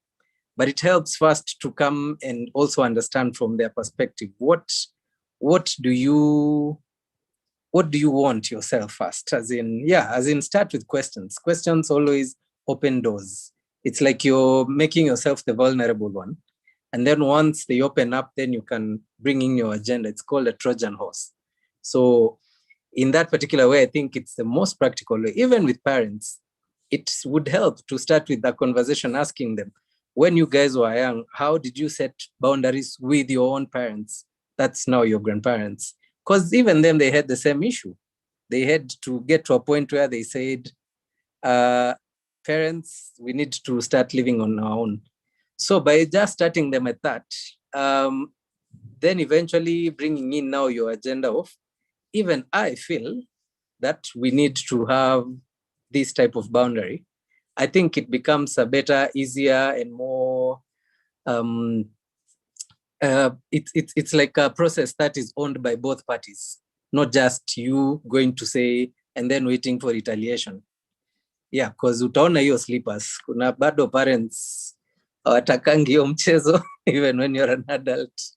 but it helps first to come and also understand from their perspective, what do you want yourself first? As in start with questions. Questions always open doors. It's like you're making yourself the vulnerable one. And then once they open up, then you can bring in your agenda. It's called a Trojan horse. So in that particular way, I think it's the most practical way. Even with parents, it would help to start with that conversation, asking them, when you guys were young, how did you set boundaries with your own parents? That's now your grandparents. Because even them, they had the same issue. They had to get to a point where they said, parents, we need to start living on our own. So by just starting them at that, then eventually bringing in now your agenda of, even I feel that we need to have this type of boundary. I think it becomes a better, easier, and more, it's like a process that is owned by both parties, not just you going to say and then waiting for retaliation. Yeah, because utaona hiyo slippers. Kuna bado parents hawatakangi hiyo mchezo even when you're an adult.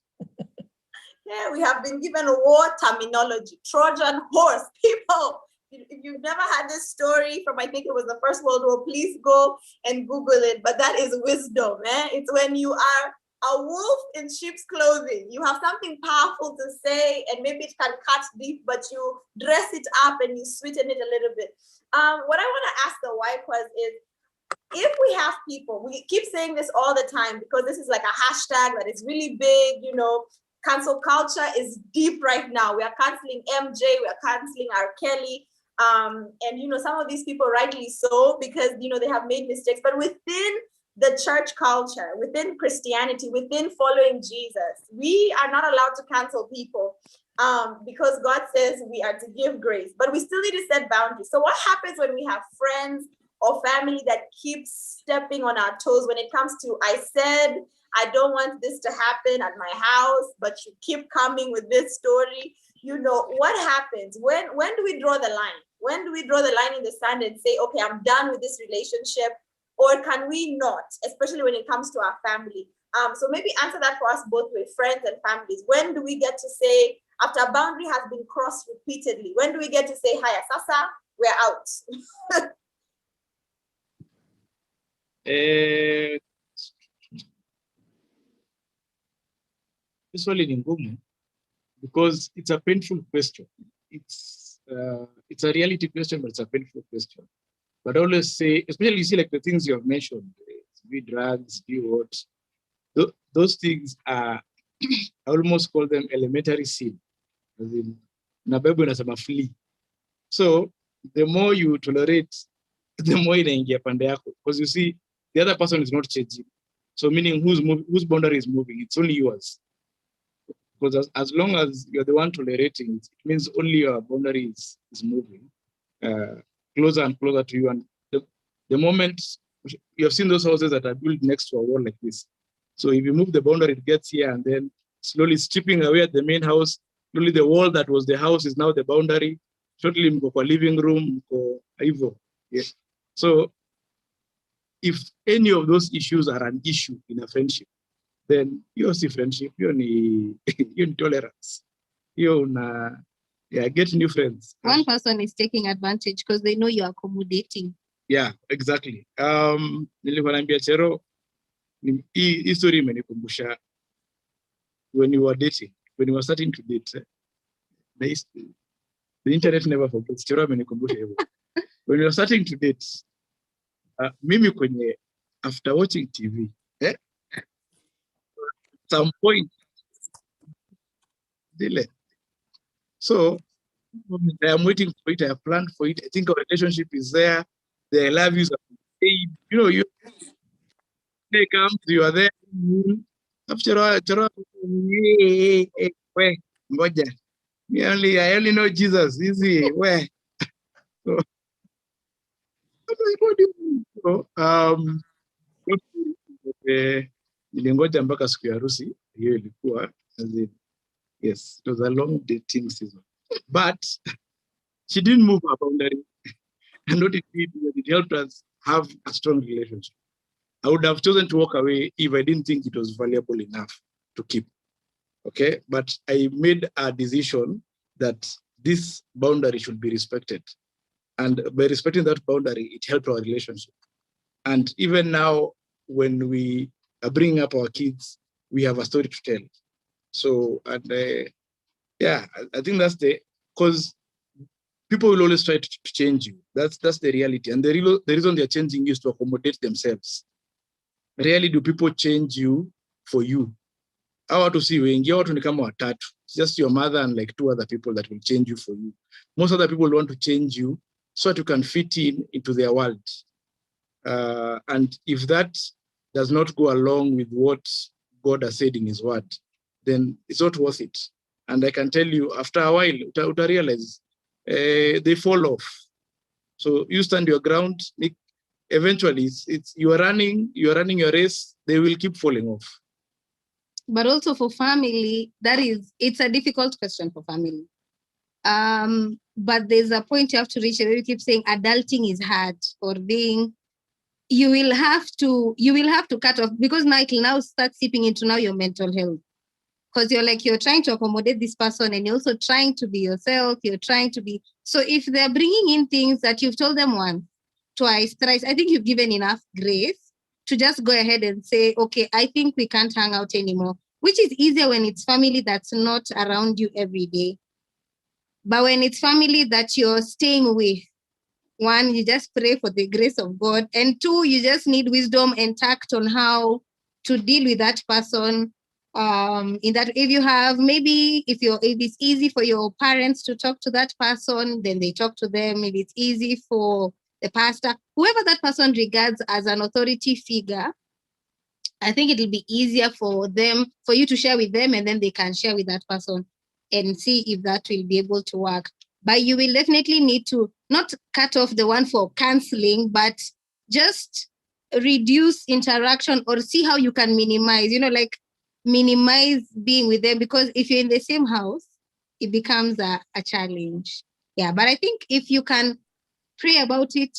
Yeah, we have been given war terminology, Trojan horse. People, if you've never had this story from, I think it was the First World War, please go and Google it. But that is wisdom. It's when you are a wolf in sheep's clothing. You have something powerful to say, and maybe it can cut deep, but you dress it up and you sweeten it a little bit. What I want to ask the Wipers is, if we have people, we keep saying this all the time because this is like a hashtag that is really big, you know, cancel culture is deep right now. We are canceling MJ, we are canceling R. Kelly. And, you know, some of these people rightly so, because, you know, they have made mistakes, but within the church culture, within Christianity, within following Jesus, we are not allowed to cancel people because God says we are to give grace, but we still need to set boundaries. So what happens when we have friends or family that keeps stepping on our toes when it comes to, I said, I don't want this to happen at my house, but you keep coming with this story? You know, what happens? When do we draw the line? When do we draw the line in the sand and say, okay, I'm done with this relationship? Or can we not, especially when it comes to our family? So maybe answer that for us both with friends and families. When do we get to say, after a boundary has been crossed repeatedly, when do we get to say, hi, Sasa, we're out? Usually ni ngumu because it's a painful question. It's a reality question, but it's a painful question. But I always say, especially you see like the things you have mentioned, be drugs, be what, those things are, I almost call them elementary sin. As in, na Bible inasema flee. So the more you tolerate, the more inaingia pande yako. Because you see, the other person is not changing. So meaning whose boundary is moving, it's only yours. Because as long as you're the one tolerating it, it means only your boundary is moving closer and closer to you. And the moment you have seen those houses that are built next to a wall like this. So if you move the boundary, it gets here and then slowly stripping away at the main house. Slowly the wall that was the house is now the boundary. Shortly mko kwa living room, mko hivyo. Yes. So if any of those issues are an issue in a friendship, then you see friendship, you need tolerance. Get new friends. One person is taking advantage because they know you're accommodating. Yeah, exactly. Nilikuwa naambia Chero, hii story imenikumbusha when you were dating, when you were starting to date. The internet never forgets. Chero amenikumbusha hivyo. When you were starting to date, mimi kwenye after watching TV, some point, so I am waiting for it. I have planned for it. I think our relationship is there. The I love yous are paid. You know, they come, you are there. After all, I only know Jesus. Easy, where? So, nilingoja mpaka siku ya harusi hiyo ilikuwa yes, it was a long dating season, but she didn't move her boundary, and what it did was it helped us have a strong relationship. I would have chosen to walk away if I didn't think it was valuable enough to keep. Okay, but I made a decision that this boundary should be respected, and by respecting that boundary, it helped our relationship. And even now, when we are bringing up our kids, we have a story to tell. So, and I think that's because people will always try to change you. That's the reality. And the reason they're changing is to accommodate themselves. Rarely do people change you for you. Hawa watu si wengi, watu ni kama watatu. It's just your mother and like 2 other people that will change you for you. Most other people want to change you so that you can fit into their world. And if that does not go along with what God has said in his word, then it's not worth it. And I can tell you, after a while, you realize they fall off. So you stand your ground. Eventually, you are running your race. They will keep falling off. But also for family, it's a difficult question for family. But there's a point you have to reach where you keep saying adulting is hard, or being. You will have to cut off, because now it will now start seeping into now your mental health. Because you're trying to accommodate this person and you're also trying to be yourself. You're trying to be. So if they're bringing in things that you've told them once, twice, thrice, I think you've given enough grace to just go ahead and say, okay, I think we can't hang out anymore, which is easier when it's family that's not around you every day. But when it's family that you're staying with, 1, you just pray for the grace of God. And 2, you just need wisdom and tact on how to deal with that person. In that, if you have, maybe if it's easy for your parents to talk to that person, then they talk to them. Maybe it's easy for the pastor, whoever that person regards as an authority figure. I think it'll be easier for you to share with them, and then they can share with that person and see if that will be able to work. But you will definitely need to not cut off the one for canceling, but just reduce interaction or see how you can minimize, minimize being with them. Because if you're in the same house, it becomes a challenge. Yeah, but I think if you can pray about it,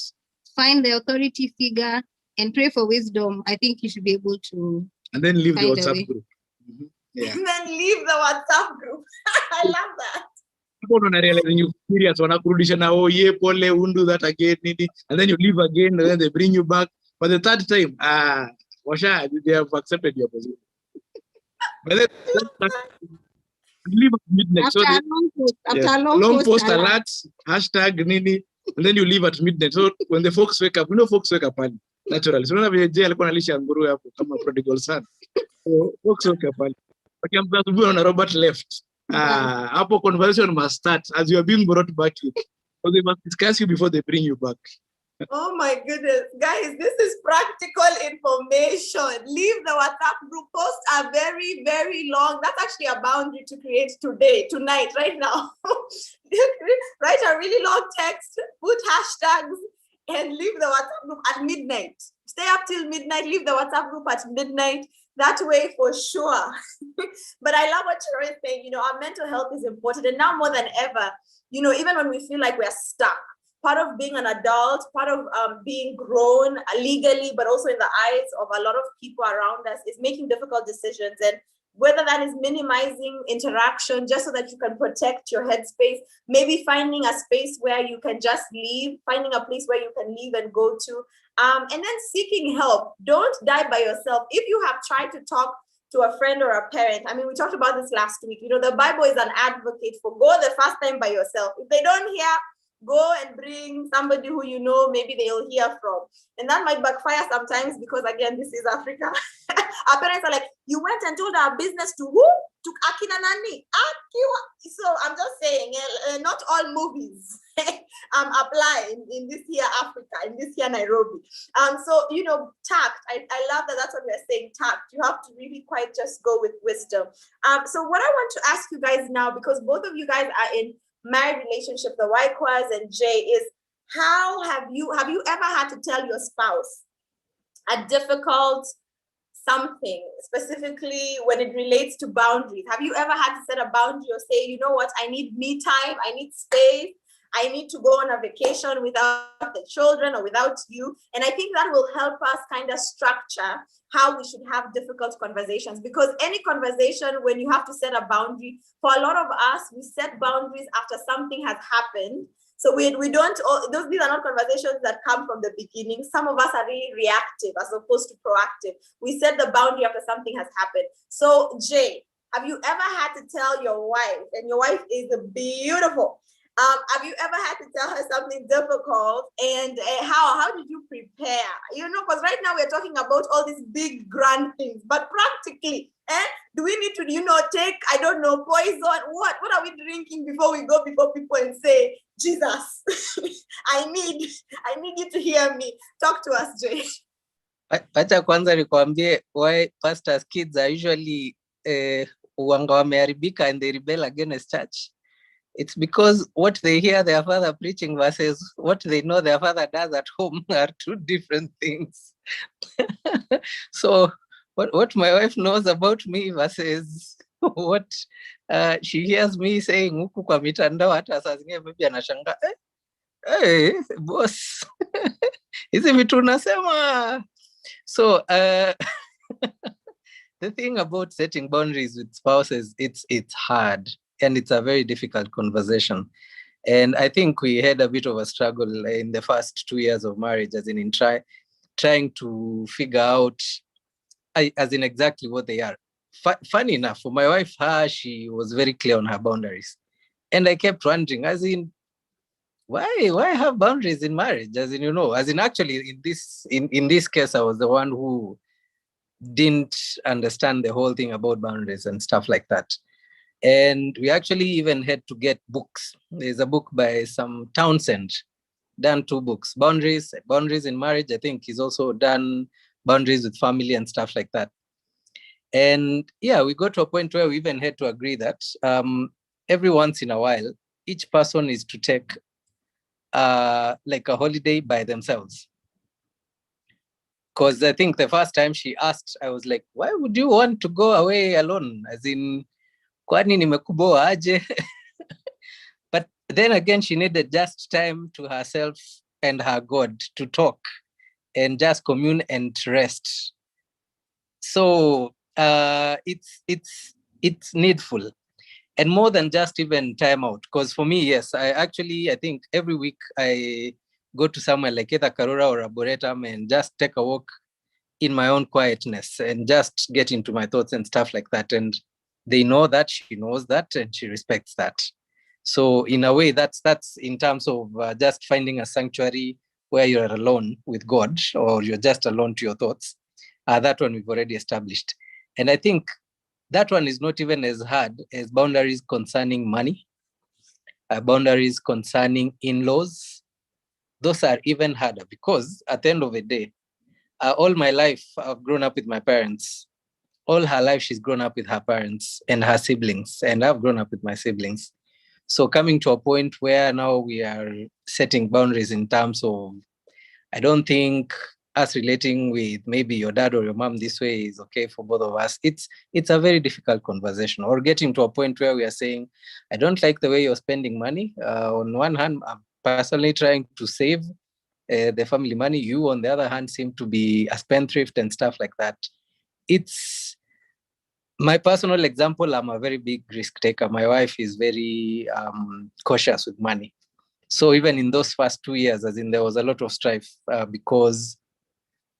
find the authority figure and pray for wisdom, I think you should be able to. And then leave the WhatsApp group. Mm-hmm. Yeah. And then leave the WhatsApp group. I love that. People don't realize when you serious, pole, undo that again, and then you leave again, and then they bring you back. But the third time, they have accepted your position. But then leave at midnight. After a long post alert, hashtag Nini, and then you leave at midnight. So when the folks wake up, folks wake up early. Naturally. So unaona vile Jay alikuwa analisha nguruwe hapo kama prodigal son. So okay pale. Wakiamka asubuhi na Robert left. Hapo conversation must start as you are being brought back in. So they must discuss you before they bring you back. Oh my goodness, guys, this is practical information. Leave the WhatsApp group. Posts are very, very long. That's actually a boundary to create tonight, right now. Write a really long text, put hashtags, and leave the WhatsApp group at midnight. Stay up till midnight, leave the WhatsApp group at midnight. That way for sure. But I love what Chiro is saying. Our mental health is important. And now more than ever, even when we feel like we're stuck, part of being an adult, part of being grown legally, but also in the eyes of a lot of people around us, is making difficult decisions. And whether that is minimizing interaction just so that you can protect your headspace, maybe finding a space where you can just leave, finding a place where you can leave and go to, and then seeking help. Don't die by yourself. If you have tried to talk to a friend or a parent, I mean, we talked about this last week, the Bible is an advocate for go the first time by yourself. If they don't hear, go and bring somebody who maybe they'll hear from. And that might backfire sometimes because, again, this is Africa. Our parents are like, you went and told our business to who? To Akina Nani. So I'm just saying, not all movies apply in this here Africa, in this here Nairobi. So, tact. I love that that's what we're saying, tact. You have to really quite just go with wisdom. So what I want to ask you guys now, because both of you guys are in married relationship, the Waikwas and Jay, is how have you ever had to tell your spouse a difficult something, specifically when it relates to boundaries? Have you ever had to set a boundary or say, you know what, I need me time, I need space, I need to go on a vacation without the children or without you? And I think that will help us kind of structure how we should have difficult conversations, because any conversation, when you have to set a boundary, for a lot of us, we set boundaries after something has happened. So we don't, these are not conversations that come from the beginning. Some of us are really reactive as opposed to proactive. We set the boundary after something has happened. So Jay, have you ever had to tell your wife, and your wife is beautiful, have you ever had to tell her something difficult, and how did you prepare? Because right now we're talking about all these big grand things, but practically, do we need to, take, I don't know, poison? What are we drinking before we go before people and say, Jesus, I need you to hear me. Talk to us, Jay. Acha kwanza nikwambie why pastors' kids are usually wanga wameharibika and they rebel against church. It's because what they hear their father preaching versus what they know their father does at home are two different things. So what my wife knows about me versus what she hears me saying huku kwa mitandao, hata saa zingine maybe anashangaa, hey, boss, hizi vitu unasema. So the thing about setting boundaries with spouses, it's hard. And it's a very difficult conversation. And I think we had a bit of a struggle in the first 2 years of marriage, as in trying to figure out as in exactly what they are. Funny enough, for my wife, she was very clear on her boundaries. And I kept wondering, as in, why have boundaries in marriage? As in, actually in this case, I was the one who didn't understand the whole thing about boundaries and stuff like that. And we actually even had to get books. There's a book by some Townsend, done 2 books, Boundaries in Marriage. I think he's also done Boundaries with Family and stuff like that. And yeah, we got to a point where we even had to agree that every once in a while, each person is to take like a holiday by themselves. Because I think the first time she asked, I was like, why would you want to go away alone? As in, kwani nimekuboa aje? But then again, she needed just time to herself and her God to talk and just commune and rest. So it's needful, and more than just even time out. Because for me, yes, I think every week I go to somewhere like either Karura or Arboretum and just take a walk in my own quietness and just get into my thoughts and stuff like that. And they know that, she knows that, and she respects that. So in a way, that's in terms of just finding a sanctuary where you're alone with God or you're just alone to your thoughts, that one we've already established. And I think that one is not even as hard as boundaries concerning money, boundaries concerning in-laws. Those are even harder because at the end of the day, all my life, I've grown up with my parents. All her life, she's grown up with her parents and her siblings, and I've grown up with my siblings. So coming to a point where now we are setting boundaries in terms of, I don't think us relating with maybe your dad or your mom this way is okay for both of us. It's a very difficult conversation. Or getting to a point where we are saying, I don't like the way you're spending money. On one hand, I'm personally trying to save the family money. You, on the other hand, seem to be a spendthrift and stuff like that. It's my personal example. I'm a very big risk taker. My wife is very cautious with money. So even in those first 2 years, as in there was a lot of strife because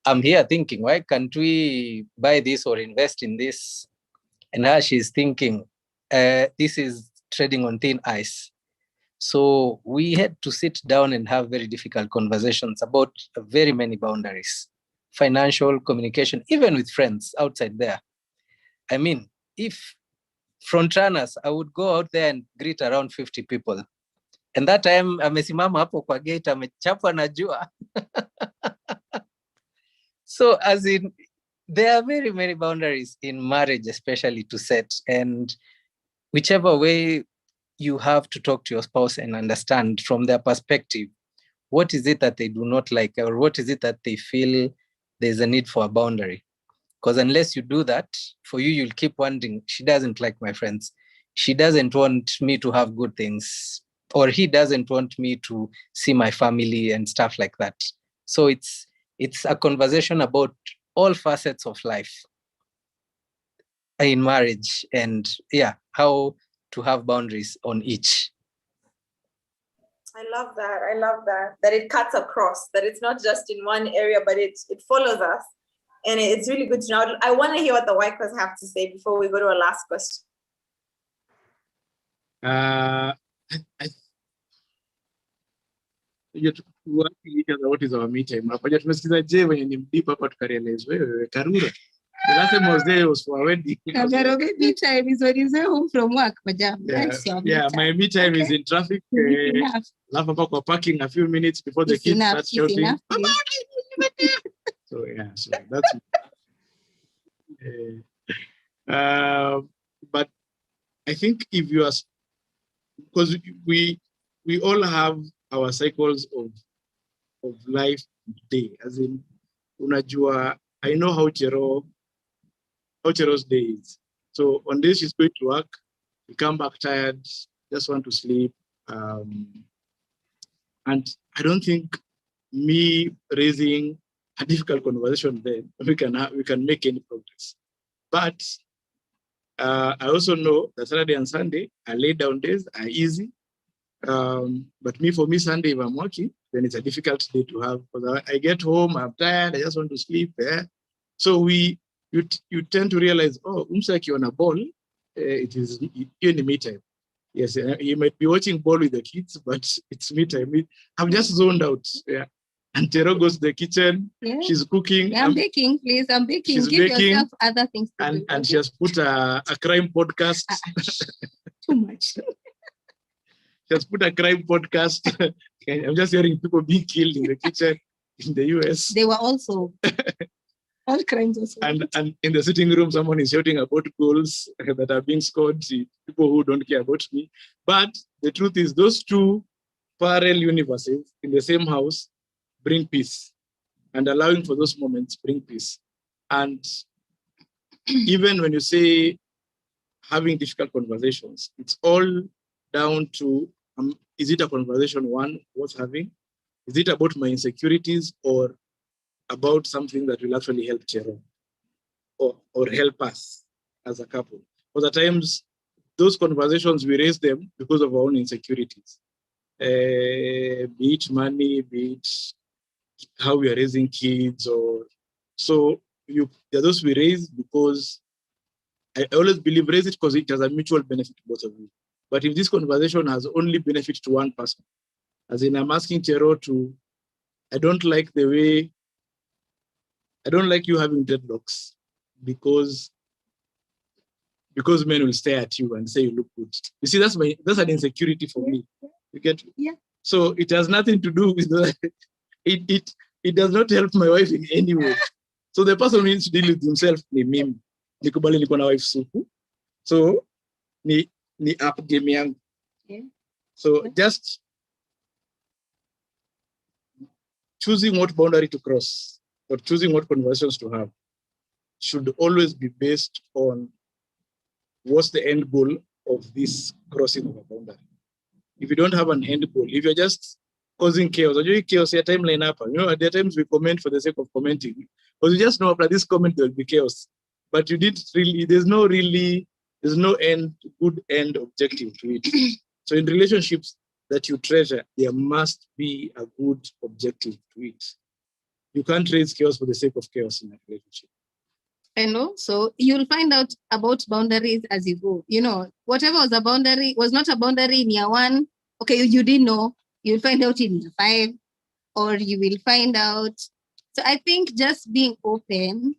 I'm here thinking, why can't we buy this or invest in this? And now she's thinking, this is treading on thin ice. So we had to sit down and have very difficult conversations about very many boundaries, financial, communication, even with friends outside there. I mean, if front runners, I would go out there and greet around 50 people. And that time, amesimama hapo kwa gate, amechapwa na jua. So as in, there are very many boundaries in marriage, especially to set. And whichever way you have to talk to your spouse and understand from their perspective, what is it that they do not like, or what is it that they feel there's a need for a boundary? Because unless you do that, for you, you'll keep wondering, she doesn't like my friends. She doesn't want me to have good things, or he doesn't want me to see my family and stuff like that. So it's a conversation about all facets of life in marriage, and how to have boundaries on each. I love that. I love that. That it cuts across, that it's not just in one area, but it follows us. And it's really good to know. I want to hear what the Wipers have to say before we go to our last question. What is our me time? Tumesikiza je wenye ni mdipa hapa tukarealize wewe Karura. The last time I was there was for a wedding. Me time is when you say home from work, Pajam. Yeah, my me time is in traffic. Laugh about kwa parking a few minutes before the kids start shouting. So that's but I think if you are, because we all have our cycles of life day, as in unajua, I know how Chero's day is. So on days she's going to work, we come back tired, just want to sleep. And I don't think me raising a difficult conversation then we can make any progress. But I also know that Saturday and Sunday are laid down days, are easy. But for me, Sunday, if I'm working, then it's a difficult day to have, because I get home, I'm tired, I just want to sleep. So you tend to realize, Umsaki on a ball, it is in me time. Yes, you might be watching ball with the kids, but it's me time. I'm just zoned out. Yeah. And Tero goes to the kitchen. Yeah. She's cooking. I'm baking, please. I'm baking. She's Give baking, yourself other things to do. And she has put a crime podcast. Too much. She has put a crime podcast. I'm just hearing people being killed in the kitchen in the US. They were also all crimes also. And in the sitting room, someone is shouting about goals that are being scored, people who don't care about me. But the truth is, those two parallel universes in the same house bring peace, and allowing for those moments bring peace. And even when you say having difficult conversations, it's all down to, is it a conversation one worth having? Is it about my insecurities, or about something that will actually help Chero or help us as a couple? Because at times, those conversations, we raise them because of our own insecurities. Be it money, be it how we are raising kids, or so those we raise because I always believe raise it because it has a mutual benefit to both of you. But if this conversation has only benefit to one person, as in I'm asking Chero to I don't like the way, I don't like you having dreadlocks because men will stare at you and say you look good. You see, that's an insecurity for me. You get? Yeah. So it has nothing to do with that. It does not help my wife in any way. So the person who needs to deal with himself ni mimi. Nikubali niko na wife suku. So ni up game yangu. Yeah. So just choosing what boundary to cross or choosing what conversations to have should always be based on what's the end goal of this crossing of a boundary. If you don't have an end goal, if you're just causing chaos, or you chaos your timeline up, at the times we comment for the sake of commenting, because you just know after this comment there will be chaos. But you didn't really, there's no good end objective to it. So in relationships that you treasure, there must be a good objective to it. You can't raise chaos for the sake of chaos in a relationship. And also, you'll find out about boundaries as you go. Whatever was a boundary was not a boundary in year 1. Okay, you didn't know. You'll find out in year 5, or you will find out. So I think just being open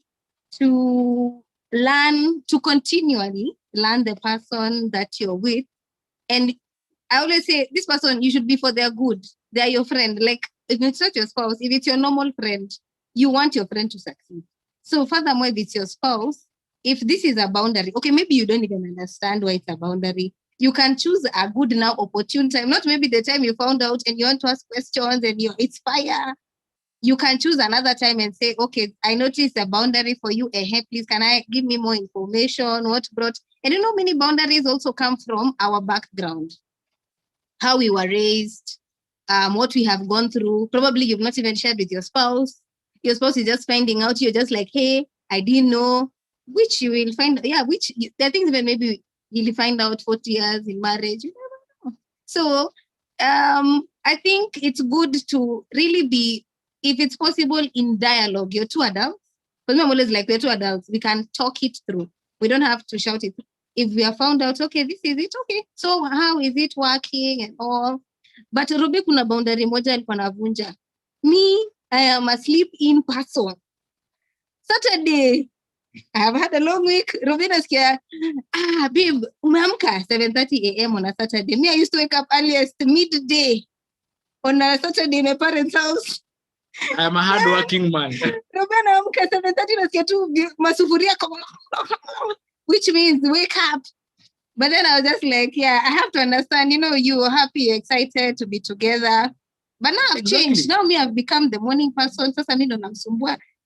to learn, to continually learn the person that you're with. And I always say, this person, you should be for their good. They're your friend. Like, if it's not your spouse, if it's your normal friend, you want your friend to succeed. So furthermore, if it's your spouse, if this is a boundary, okay, maybe you don't even understand why it's a boundary. You can choose a good now opportune time, not maybe the time you found out and you want to ask questions and it's fire. You can choose another time and say, okay, I noticed a boundary for you. Hey, please, can I give me more information? What brought? And many boundaries also come from our background, how we were raised, what we have gone through. Probably you've not even shared with your spouse. Your spouse is just finding out. You're just like, hey, I didn't know, which you will find. Yeah, there are things that maybe you'll find out 40 years in marriage. You never know. So I think it's good to really be, if it's possible, in dialogue. You're two adults. Because I'm always like, we're two adults. We can talk it through. We don't have to shout it. If we have found out, okay, this is it, okay. So how is it working and all? But Ruby kuna boundary moja alikuwa navunja. Me, I am a sleep-in person. Saturday, I have had a long week. Ruby nasikia, babe, umeamka 7:30 a.m. on a Saturday. Me, I used to wake up earliest midday on a Saturday in my parents' house. I am a hardworking man. Ruby anaamka 7:30 nasikia tu masufuria, which means wake up. But then I was just like, yeah, I have to understand, you are happy, you're excited to be together. But now I've changed. Now me, I've become the morning person.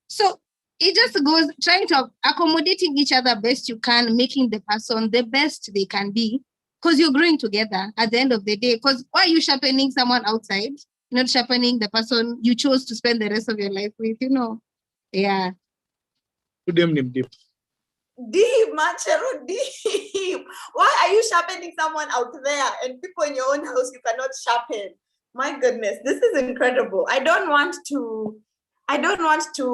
So it just goes trying to accommodating each other best you can, making the person the best they can be, because you're growing together at the end of the day. Because why are you sharpening someone outside, not sharpening the person you chose to spend the rest of your life with, Yeah. Deep, Manchero, deep. Why are you sharpening someone out there and people in your own house you cannot sharpen? My goodness, this is incredible. I don't want to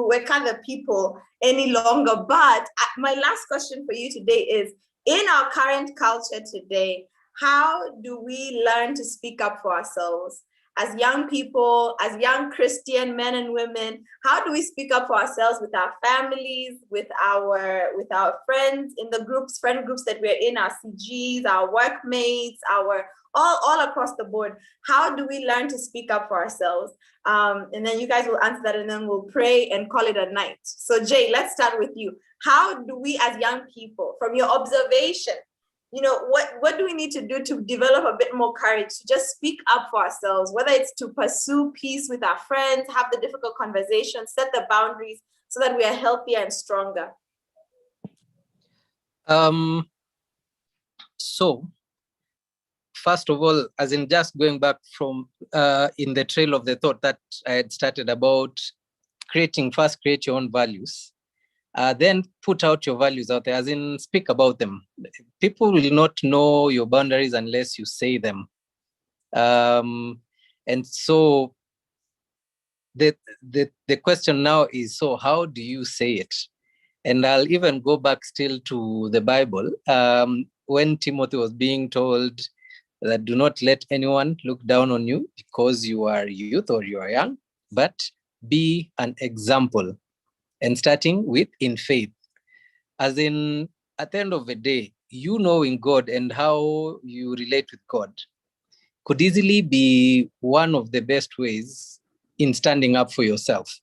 wake other people any longer, but my last question for you today is, in our current culture today, how do we learn to speak up for ourselves? As young people, as young Christian men and women, how do we speak up for ourselves with our families, with our friends in the friend groups that we're in, our CGs, our workmates, all across the board? How do we learn to speak up for ourselves? And then you guys will answer that, and then we'll pray and call it a night. So Jay, let's start with you. How do we as young people, from your observation, what do we need to do to develop a bit more courage to just speak up for ourselves, whether it's to pursue peace with our friends, have the difficult conversations, set the boundaries so that we are healthier and stronger? So first of all, as in just going back from in the trail of the thought that I had started about create your own values. Then put out your values out there, as in speak about them. People will not know your boundaries unless you say them. And so the question now is, so how do you say it? And I'll even go back still to the Bible. When Timothy was being told that do not let anyone look down on you because you are youth or you are young, but be an example. And starting with in faith. As in, at the end of the day, you knowing God and how you relate with God could easily be one of the best ways in standing up for yourself.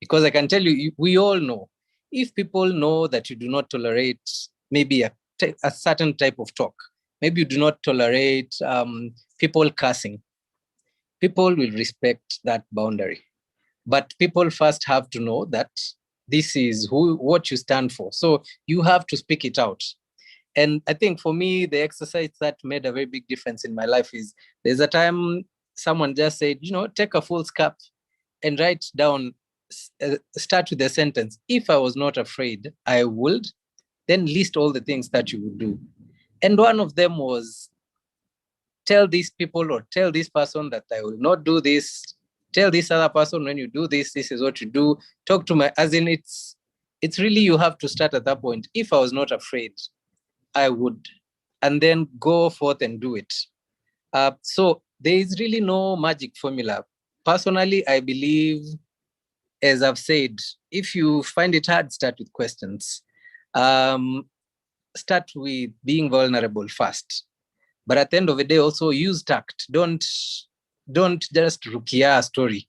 Because I can tell you, we all know, if people know that you do not tolerate maybe a certain type of talk, maybe you do not tolerate people cursing, people will respect that boundary. But people first have to know that this is what you stand for. So you have to speak it out. And I think for me, the exercise that made a very big difference in my life is there's a time someone just said, take a full scarf and write down, start with the sentence, if I was not afraid, I would, then list all the things that you would do. And one of them was, tell these people or tell this person that I will not do this. Tell this other person, when you do this, this is what you do. Talk to my, as in it's really, you have to start at that point. If I was not afraid, I would, and then go forth and do it. So there is really no magic formula. Personally, I believe, as I've said, if you find it hard, start with questions. Start with being vulnerable first. But at the end of the day, also use tact. Don't just rukia a story.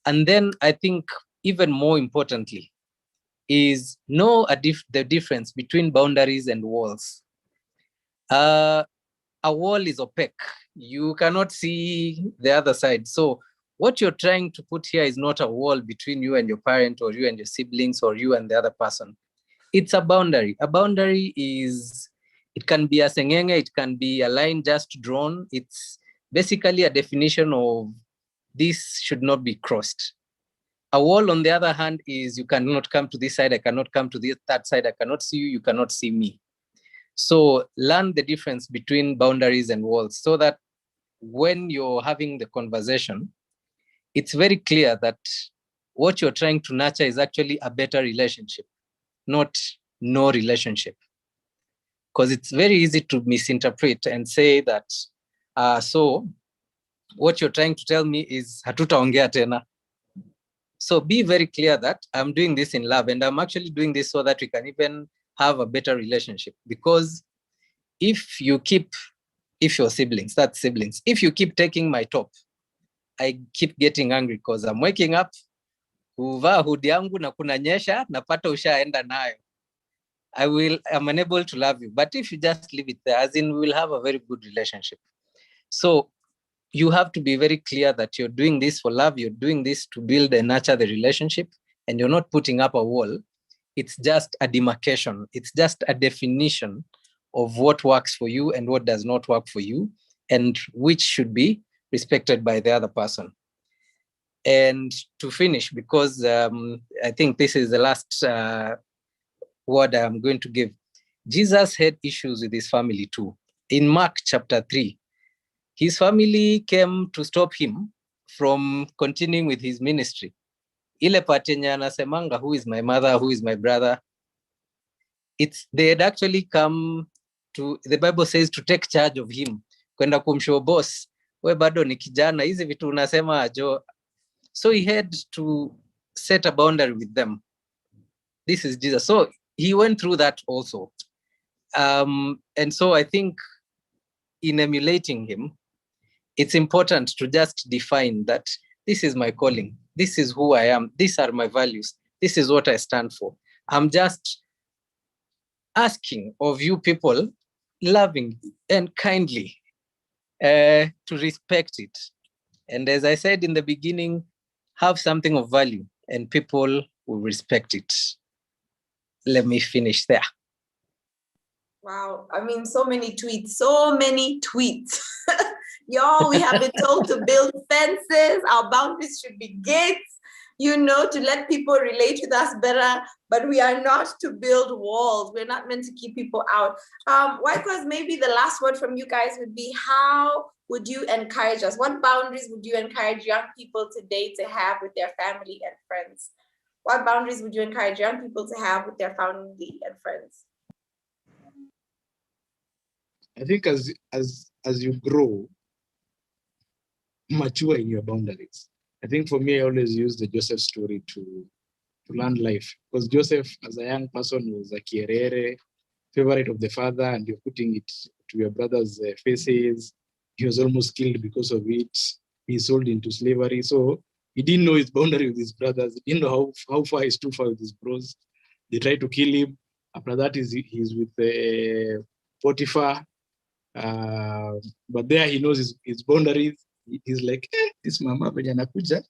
And then I think even more importantly is know the difference between boundaries and walls. A wall is opaque. You cannot see the other side. So what you're trying to put here is not a wall between you and your parent, or you and your siblings, or you and the other person. It's a boundary. A boundary is, it can be a sengenge, it can be a line just drawn. It's basically a definition of this should not be crossed. A wall, on the other hand, is you cannot come to this side, I cannot come to that side, I cannot see you, you cannot see me. So learn the difference between boundaries and walls so that when you're having the conversation, it's very clear that what you're trying to nurture is actually a better relationship, not no relationship. Because it's very easy to misinterpret and say that, so what you're trying to tell me is hatutaongea tena. So be very clear that I'm doing this in love, and I'm actually doing this so that we can even have a better relationship. Because if you're siblings, that's siblings. If you keep taking my top, I keep getting angry because I'm waking up, kuvaa hoodie yangu na kunanyesha, napata ushaenda nayo. I'm unable to love you. But if you just leave it there, as in, we will have a very good relationship. So you have to be very clear that you're doing this for love, you're doing this to build and nurture the relationship, and you're not putting up a wall. It's just a demarcation. It's just a definition of what works for you and what does not work for you, and which should be respected by the other person. And to finish, because I think this is the last word I'm going to give. Jesus had issues with his family too. In Mark chapter 3, his family came to stop him from continuing with his ministry. Ile patenya anasemanga, who is my mother, who is my brother? They had actually come to, the Bible says, to take charge of him. Kwenda kumshow boss, we bado ni kijana, hizi vitu unasema ajo. So he had to set a boundary with them. This is Jesus. So he went through that also. And so I think in emulating him, it's important to just define that this is my calling. This is who I am. These are my values. This is what I stand for. I'm just asking of you people, loving and kindly, to respect it. And as I said in the beginning, have something of value and people will respect it. Let me finish there. Wow. I mean, so many tweets. Y'all, we have been told to build fences. Our boundaries should be gates, to let people relate with us better. But we are not to build walls. We're not meant to keep people out. Because maybe the last word from you guys would be, how would you encourage us? What boundaries would you encourage young people today to have with their family and friends? What boundaries would you encourage young people to have with their family and friends? I think as you grow, mature in your boundaries. I think for me, I always use the Joseph story to learn life, because Joseph, as a young person, was a kierere, favorite of the father, and you're putting it to your brother's faces. He was almost killed because of it. He sold into slavery. So he didn't know his boundary with his brothers. He didn't know how far he's too far with his bros. They tried to kill him. After that, he's with Potiphar. But there he knows his boundaries. He's like, this mama venye anakuja,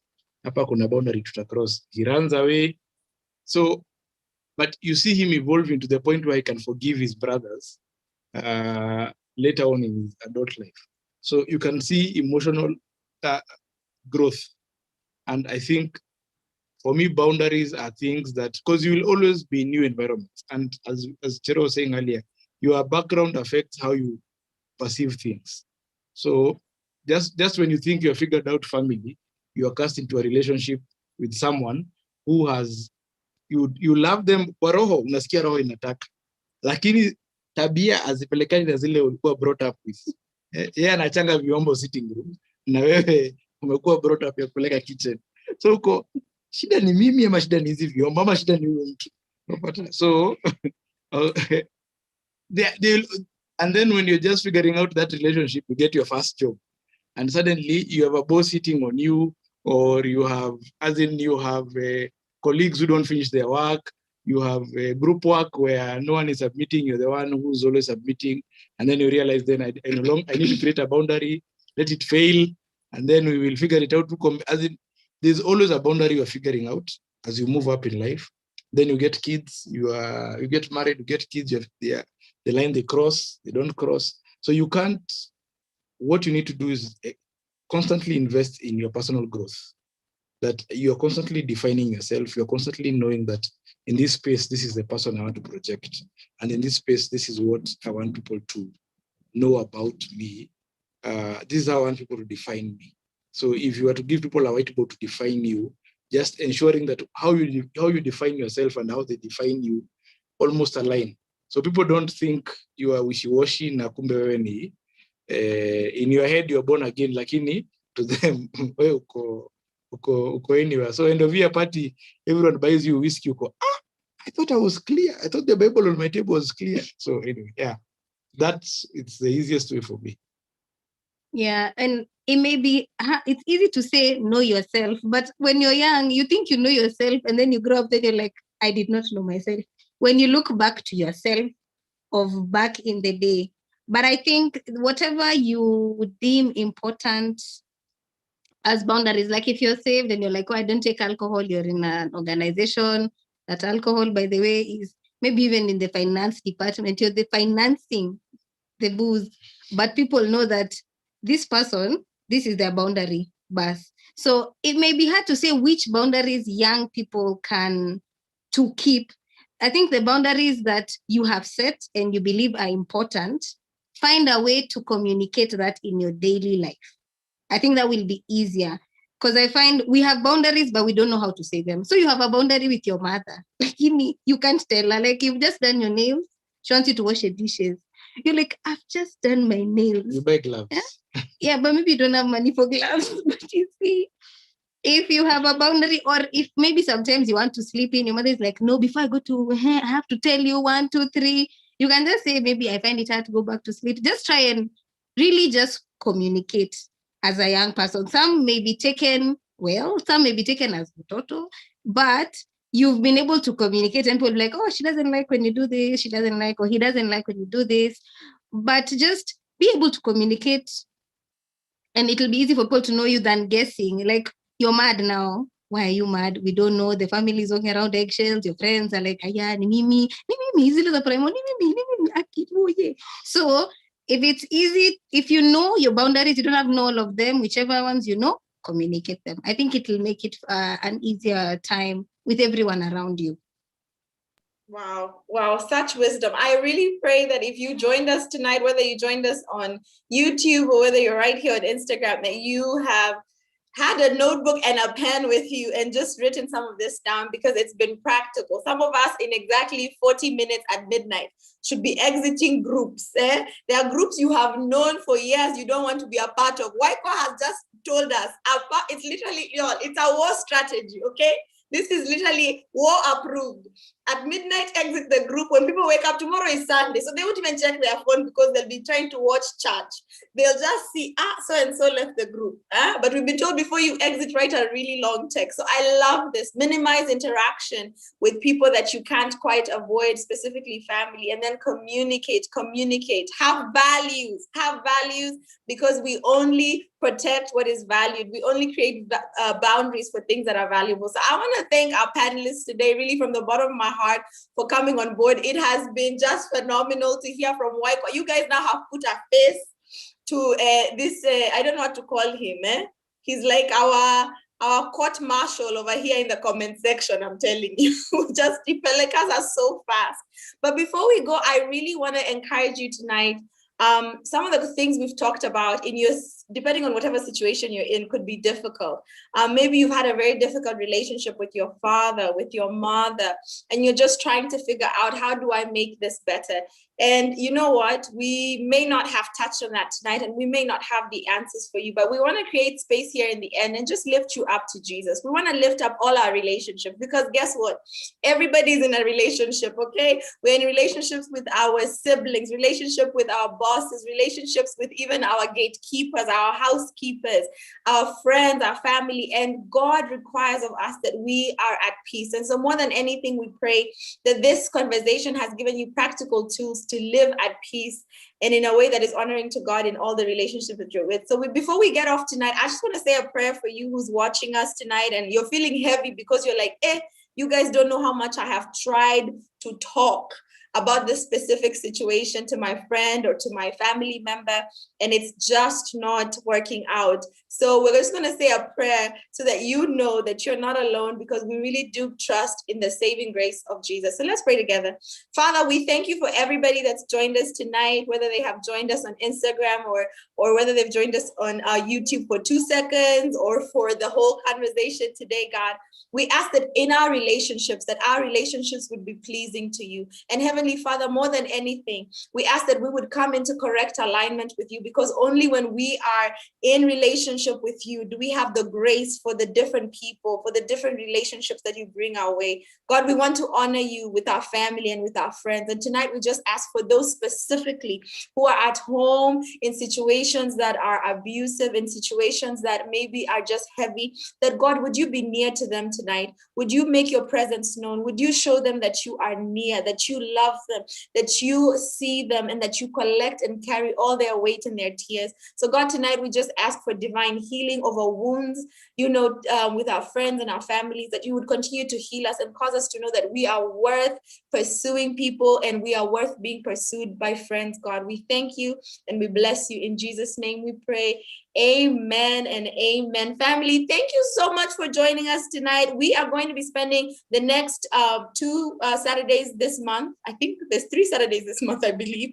hapa kuna boundary tutacross. He runs away. So, but you see him evolving to the point where he can forgive his brothers later on in his adult life. So you can see emotional growth. And I think for me, boundaries are things that, because you will always be in new environments. And as Chero was saying earlier, your background affects how you perceive things. So just when you think you're figured out family, you are cast into a relationship with someone who has, you love them kwa roho, unasikia roho inataka, lakini tabia azipelekani na zile ulikuwa brought up with. Yeye anachanga vyombo sitting room na wewe umekuwa brought up ya kupeleka kitchen. So uko, shida ni mimi ama shida ni hizi vyombo ama shida ni huyo mtu. So and then when you're just figuring out that relationship, you get your first job, and suddenly you have a boss sitting on you, or you have, colleagues who don't finish their work. You have a group work where no one is submitting. You're the one who's always submitting, and then you realize, then I need to create a boundary, let it fail, and then we will figure it out. There's always a boundary you're figuring out as you move up in life. Then you get kids, you get married, you get kids, the line they cross, they don't cross. So you can't, what you need to do is constantly invest in your personal growth. That you're constantly defining yourself, you're constantly knowing that in this space, this is the person I want to project. And in this space, this is what I want people to know about me. This is how I want people to define me. So if you were to give people a whiteboard to define you, just ensuring that how you define yourself and how they define you almost align. So people don't think you are wishy-washy na kumbe wewe ni in your head you're born again, lakini to them wewe uko anywhere. So end of year party, everyone buys you whiskey, I thought I was clear. I thought the Bible on my table was clear. So anyway, yeah, it's the easiest way for me. Yeah, and it may be, it's easy to say know yourself, but when you're young, you think you know yourself, and then you grow up, then you're like, I did not know myself. When you look back to yourself of back in the day, but I think whatever you deem important as boundaries, like if you're saved and you're like, I don't take alcohol, you're in an organization that alcohol, by the way, is maybe even in the finance department, you're the financing the booze, but people know that this person, this is their boundary bus. So it may be hard to say which boundaries young people can to keep. I think the boundaries that you have set and you believe are important, find a way to communicate that in your daily life. I think that will be easier, because I find we have boundaries, but we don't know how to say them. So you have a boundary with your mother. Like, you can't tell her, like, you've just done your nails, she wants you to wash your dishes. You're like, I've just done my nails. You buy gloves. Yeah, but maybe you don't have money for gloves. But you see, if you have a boundary, or if maybe sometimes you want to sleep in, your mother is like, no, before I go to, I have to tell you 1, 2, 3. You can just say, maybe I find it hard to go back to sleep. Just try and really just communicate as a young person. Some may be taken well, some may be taken as mtoto, but you've been able to communicate, and people be like, oh, she doesn't like when you do this, she doesn't like, or he doesn't like when you do this. But just be able to communicate, and it'll be easy for people to know you than guessing. Like, you're mad now. Why are you mad? We don't know. The family is walking around eggshells. Your friends are like, aya, ni mimi. So if it's easy, if you know your boundaries, you don't have to know all of them, whichever ones you know, communicate them. I think it will make it an easier time with everyone around you. Wow, such wisdom. I really pray that if you joined us tonight, whether you joined us on YouTube or whether you're right here on Instagram, that you have had a notebook and a pen with you and just written some of this down, because it's been practical. Some of us in exactly 40 minutes at midnight should be exiting groups. There are groups you have known for years you don't want to be a part of. Waiko has just told us, it's literally, it's a war strategy, okay? This is literally war approved. At midnight, exit the group. When people wake up, tomorrow is Sunday, so they won't even check their phone because they'll be trying to watch church. They'll just see, so-and-so left the group. But we've been told before you exit, write a really long text. So I love this. Minimize interaction with people that you can't quite avoid, specifically family, and then communicate. Have values, because we only protect what is valued. We only create boundaries for things that are valuable. So I want to thank our panelists today, really from the bottom of my heart, for coming on board. It has been just phenomenal to hear from Waiko. You guys now have put a face to this, I don't know what to call him. He's like our court marshal over here in the comment section, I'm telling you. Just the Pelekas are so fast. But before we go, I really want to encourage you tonight. Some of the things we've talked about in your, depending on whatever situation you're in, could be difficult. Maybe you've had a very difficult relationship with your father, with your mother, and you're just trying to figure out, how do I make this better? And you know what? We may not have touched on that tonight, and we may not have the answers for you, but we want to create space here in the end and just lift you up to Jesus. We want to lift up all our relationships, because guess what? Everybody's in a relationship, okay? We're in relationships with our siblings, relationship with our bosses, relationships with even our gatekeepers, our housekeepers, our friends, our family, and God requires of us that we are at peace. And so more than anything, we pray that this conversation has given you practical tools to live at peace and in a way that is honoring to God in all the relationships that you're with. So before we get off tonight, I just want to say a prayer for you who's watching us tonight and you're feeling heavy because you're like, you guys don't know how much I have tried to talk about this specific situation to my friend or to my family member, and it's just not working out. So we're just going to say a prayer so that you know that you're not alone, because we really do trust in the saving grace of Jesus. So let's pray together. Father, we thank you for everybody that's joined us tonight, whether they have joined us on Instagram or whether they've joined us on YouTube for 2 seconds or for the whole conversation today, God. We ask that in our relationships, that our relationships would be pleasing to you. And Heavenly Father, more than anything, we ask that we would come into correct alignment with you, because only when we are in relationship with you do we have the grace for the different people, for the different relationships that you bring our way. God, we want to honor you with our family and with our friends. And tonight we just ask for those specifically who are at home in situations that are abusive, in situations that maybe are just heavy, that God, would you be near to them tonight? Would you make your presence known? Would you show them that you are near, that you love them, that you see them, and that you collect and carry all their weight and their tears? So God, tonight we just ask for divine healing over wounds, with our friends and our families, that you would continue to heal us and cause us to know that we are worth pursuing people and we are worth being pursued by friends. God, we thank you and we bless you. In Jesus' name we pray. Amen and amen. Family, thank you so much for joining us tonight. We are going to be spending the next 2 Saturdays this month. I think there's 3 Saturdays this month, I believe,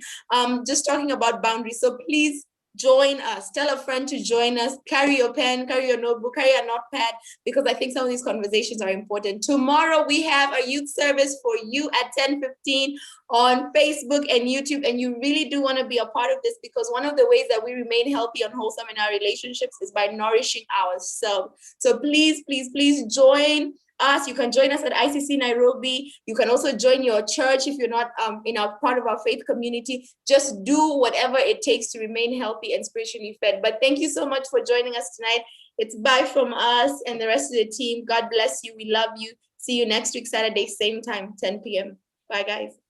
just talking about boundaries. So please join us. Tell a friend to join us. Carry your pen, carry your notebook, carry a notepad, because I think some of these conversations are important. Tomorrow we have a youth service for you at 10:15 on Facebook and YouTube, and you really do want to be a part of this, because one of the ways that we remain healthy and wholesome in our relationships is by nourishing ourselves. So please, please, please join us. You can join us at ICC Nairobi. You can also join your church if you're not in a part of our faith community. Just do whatever it takes to remain healthy and spiritually fed. But thank you so much for joining us tonight. It's bye from us and the rest of the team. God bless you. We love you. See you next week, Saturday, same time, 10 p.m. Bye, guys.